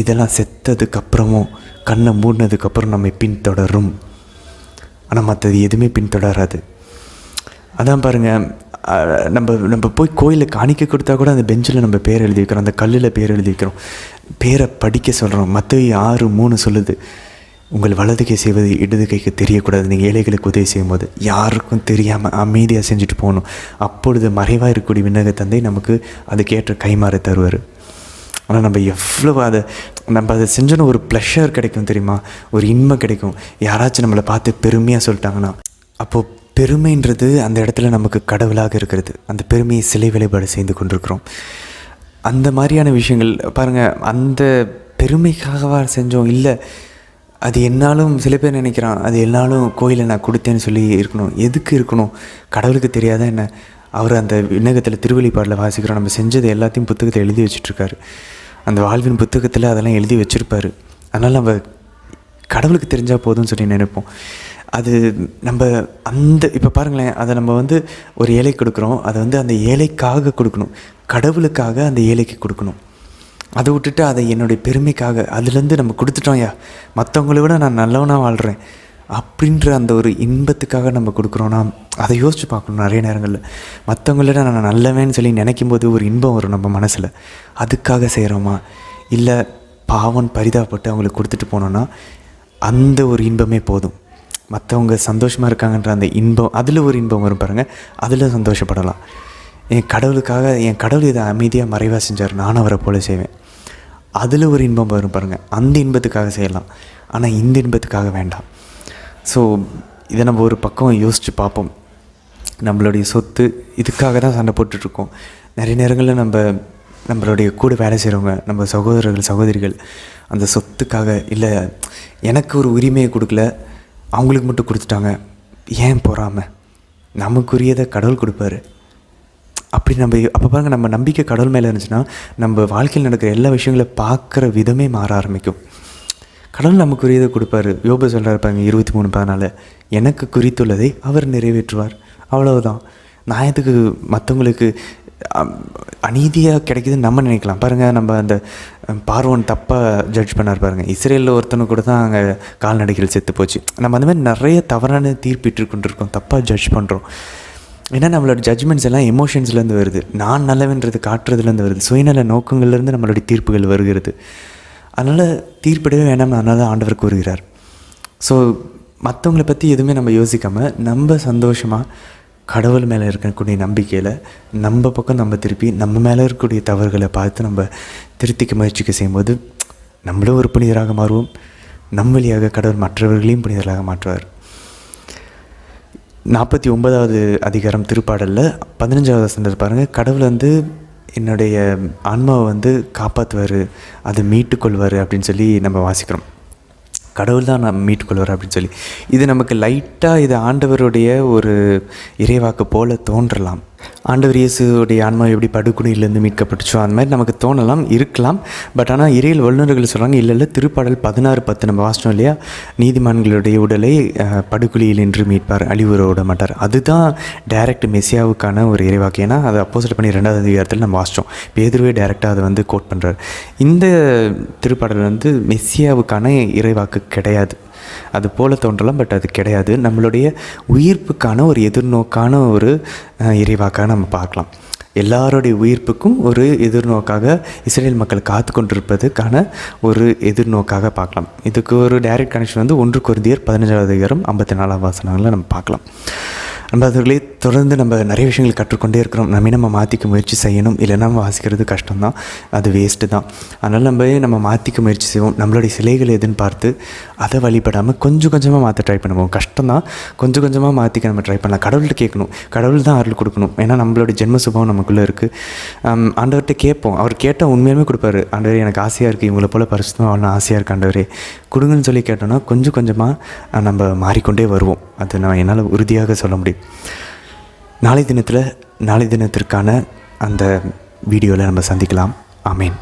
இதெல்லாம் செத்ததுக்கப்புறமும் கண்ணை மூடினதுக்கப்புறம் நம்ம பின்தொடரும். ஆனால் மற்றது எதுவுமே பின்தொடராது. அதான் பாருங்கள், நம்ம போய் கோயிலில் காணிக்க கொடுத்தா கூட அந்த பெஞ்சில் நம்ம பேர் எழுதி வைக்கிறோம், அந்த கல்லில் பேர் எழுதி வைக்கிறோம், பேரை படிக்க சொல்கிறோம். மத்தேயு 6:3 சொல்லுது, உங்கள் வலது கை செய்வது இடது கைக்கு தெரியக்கூடாது. நீங்கள் ஏழைகளுக்கு உதவி செய்யும்போது யாருக்கும் தெரியாமல் அமைதியாக செஞ்சுட்டு போகணும். அப்பொழுது மறைவாக இருக்கக்கூடிய விண்ணக தந்தை நமக்கு அதுக்கேற்ற கைமாற தருவார். ஆனால் நம்ம எவ்வளோ அதை செஞ்சோன்னு ஒரு ப்ளஷர் கிடைக்கும் தெரியுமா, ஒரு இன்பம் கிடைக்கும். யாராச்சும் நம்மளை பார்த்து பெருமையாக சொல்லிட்டாங்கன்னா, அப்போது பெருமைன்றது அந்த இடத்துல நமக்கு கடவுளாக இருக்கிறது. அந்த பெருமையை சிலை வழிபாடு செய்து கொண்டிருக்கிறோம். அந்த மாதிரியான விஷயங்கள் பாருங்கள், அந்த பெருமைக்காகவா செஞ்சோம்? இல்லை, அது என்னாலும் சில பேர் நினைக்கிறான், அது என்னாலும் கோயிலை நான் கொடுத்தேன்னு சொல்லி இருக்கணும். எதுக்கு இருக்கணும்? கடவுளுக்கு தெரியாத என்ன? அவர் அந்த விண்ணகத்தில் திருவெளிப்பாடில் வாசிக்கிறோம், நம்ம செஞ்சது எல்லாத்தையும் புத்தகத்தில் எழுதி வச்சுட்ருக்காரு. அந்த வாழ்வின் புத்தகத்தில் அதெல்லாம் எழுதி வச்சுருப்பார். அதனால் நம்ம கடவுளுக்கு தெரிஞ்சால் போதும்னு சொல்லி நினைப்போம். அது நம்ம இப்போ பாருங்களேன், அதை நம்ம ஒரு ஏழை கொடுக்குறோம், அதை அந்த ஏழைக்காக கொடுக்கணும், கடவுளுக்காக அந்த ஏழைக்கு கொடுக்கணும். அதை விட்டுட்டு அதை என்னுடைய பெருமைக்காக அதுலேருந்து நம்ம கொடுத்துட்டோம்யா, மற்றவங்கள விட நான் நல்லவனாக வாழ்கிறேன் அப்படின்ற அந்த ஒரு இன்பத்துக்காக நம்ம கொடுக்குறோன்னா, அதை யோசித்து பார்க்கணும். நிறைய நேரங்களில் மற்றவங்கள நான் நல்லவேன்னு சொல்லி நினைக்கும் போது ஒரு இன்பம் வரும் நம்ம மனசில். அதுக்காக செய்கிறோமா, இல்லை பாவம் பரிதாபப்பட்டு அவங்களுக்கு கொடுத்துட்டு போனோன்னா அந்த ஒரு இன்பமே போதும். மற்றவங்க சந்தோஷமாக இருக்காங்கன்ற அந்த இன்பம், அதில் ஒரு இன்பம் வரும் பாருங்கள், அதில் சந்தோஷப்படலாம். என் கடவுள் இதை அமைதியாக மறைவாக செஞ்சார், நானும் அவரை போல செய்வேன், அதில் ஒரு இன்பம் வரும் பாருங்கள். அந்த இன்பத்துக்காக செய்யலாம், ஆனால் இந்த இன்பத்துக்காக வேண்டாம். ஸோ இதை நம்ம ஒரு பக்கம் யோசித்து பார்ப்போம். நம்மளுடைய சொத்து இதுக்காக தான் சண்டை போட்டுட்ருக்கோம். நிறைய நேரங்களில் நம்மளுடைய கூட வேலை செய்கிறவங்க, நம்ம சகோதரர்கள் சகோதரிகள் அந்த சொத்துக்காக, இல்லை எனக்கு ஒரு உரிமையை கொடுக்கல அவங்களுக்கு மட்டும் கொடுத்துட்டாங்க, ஏன் பொறாமல், நமக்குரியதை கடவுள் கொடுப்பாரு அப்படி நம்ம அப்போ பாருங்கள், நம்ம நம்பிக்கை கடவுள் மேலே இருந்துச்சுன்னா நம்ம வாழ்க்கையில் நடக்கிற எல்லா விஷயங்களை பார்க்குற விதமே மாற ஆரம்பிக்கும். கடவுள் நமக்குரியதை கொடுப்பாரு. யோபு சொல்கிறார் பாருங்க 23:14, எனக்கு குறித்துள்ளதை அவர் நிறைவேற்றுவார், அவ்வளவுதான். நியாயத்துக்கு மற்றவங்களுக்கு அநீதியாக கிடைக்குதுன்னு நம்ம நினைக்கலாம். பாருங்கள், நம்ம அந்த பார்வோன் தப்பாக ஜட்ஜ் பண்ணார் பாருங்கள். இஸ்ரேலில் ஒருத்தனு கூட தான் அங்கே கால்நடைகள் செத்து போச்சு. நம்ம அந்த மாதிரி நிறைய தவறான தீர்ப்பிட்டு கொண்டிருக்கோம், தப்பாக ஜட்ஜ் பண்ணுறோம். ஏன்னா நம்மளோட ஜட்ஜ்மெண்ட்ஸ் எல்லாம் எமோஷன்ஸ்லேருந்து வருது, நான் நல்லவன்றது காட்டுறதுலேருந்து வருது, சுயநல நோக்கங்கள்லேருந்து நம்மளுடைய தீர்ப்புகள் வருகிறது. அதனால் தீர்ப்பிடவே வேண்டாம், அதனால தான் ஆண்டவர் கூறுகிறார். ஸோ மற்றவங்களை பற்றி எதுவுமே நம்ம யோசிக்காமல் நம்ம சந்தோஷமாக கடவுள் மேலே இருக்கக்கூடிய நம்பிக்கையில் நம்ம பக்கம் நம்ம திருப்பி நம்ம மேலே இருக்கக்கூடிய தவறுகளை பார்த்து நம்ம திருத்திக்க முயற்சிக்க செய்யும்போது நம்மளும் ஒரு புனிதராக மாறுவோம். நம் வழியாக கடவுள் மற்றவர்களையும் புனிதராக மாற்றுவார். 49வது அதிகாரம் திருப்பாடலில் 15வது வசனத்தை பாருங்கள். கடவுள் என்னுடைய ஆன்மாவை காப்பாற்றுவார், அதை மீட்டுக்கொள்வார் அப்படின்னு சொல்லி நம்ம வாசிக்கிறோம். கடவுள் தான் நம்ம மீட்டுக்கொள்வார் அப்படின்னு சொல்லி. இது நமக்கு லைட்டாக இது ஆண்டவருடைய ஒரு இறைவாக்கு போல தோன்றலாம். ஆண்டவர் இயேசுடைய ஆன்மா எப்படி படுகுழியிலேருந்து மீட்கப்பட்டுச்சோ அந்த மாதிரி நமக்கு தோணலாம், இருக்கலாம். பட் ஆனால் இறையில் வல்லுநர்கள் சொல்கிறாங்க இல்லை திருப்பாடல் 16:10 நம்ம வாசிச்சோம் இல்லையா, நீதிமான்களுடைய உடலை படுகுழியில் நின்று மீட்பார், அழிவுற விட மாட்டார். அதுதான் டைரக்ட் மெசியாவுக்கான ஒரு இறைவாக்கு. ஏன்னா அது அப்போஸ்தலர் பணி 2வது அதிகாரத்தில் நம்ம வாசித்தோம். பேதுருவே டைரெக்டாக அதை கோட் பண்ணுறார். இந்த திருப்பாடல் மெசியாவுக்கான இறைவாக்கு கிடையாது. அது போல தோன்றலாம், பட் அது கிடையாது. நம்மளுடைய உயிர்ப்புக்கான ஒரு எதிர்நோக்கான ஒரு இறைவாக்காக நம்ம பார்க்கலாம். எல்லாருடைய உயிர்ப்புக்கும் ஒரு எதிர்நோக்காக இஸ்ரேல் மக்கள் காத்து கொண்டிருப்பதுக்கான ஒரு எதிர்நோக்காக பார்க்கலாம். இதுக்கு ஒரு டைரக்ட் கனெக்ஷன் 1 கொரிந்தியர் 15வது அதிகாரம் 54வது வசனங்களில் நம்ம பார்க்கலாம். அன்பர்களே, தொடர்ந்து நம்ம நிறைய விஷயங்கள் கற்றுக்கொண்டே இருக்கிறோம். நம்ம மாற்றிக்க முயற்சி செய்யணும். இல்லைன்னா நம்ம வாசிக்கிறது கஷ்டம்தான், அது வேஸ்ட்டு தான். அதனால் நம்ம மாற்றிக்க முயற்சி செய்வோம். நம்மளுடைய சிலைகள் எதுன்னு பார்த்து அதை வழிபடாமல் கொஞ்சம் கொஞ்சமாக மாற்ற ட்ரை பண்ணுவோம். கஷ்டம்தான், கொஞ்சம் கொஞ்சமாக மாற்றிக்க நம்ம ட்ரை பண்ணலாம். கடவுள்கிட்ட கேட்கணும், கடவுள் தான் அருள் கொடுக்கணும். ஏன்னா நம்மளுடைய ஜென்ம சுபாவம் நமக்குள்ளே இருக்குது. ஆண்டவர்கிட்ட கேட்போம், அவர் கேட்டால் உண்மையுமே கொடுப்பாரு. ஆண்டவரே எனக்கு ஆசையாக இருக்குது, இவங்களை போல் பரிசுத்தமாக வாழணும் ஆசையாக இருக்குது, ஆண்டவரே கொடுங்கன்னு சொல்லி கேட்டோன்னா கொஞ்சம் கொஞ்சமாக நம்ம மாறிக்கொண்டே வருவோம். அது நான் என்னால் உறுதியாக சொல்ல முடியும். நாளை தினத்திற்கான அந்த வீடியோவில் நம்ம சந்திக்கலாம். ஆமேன்.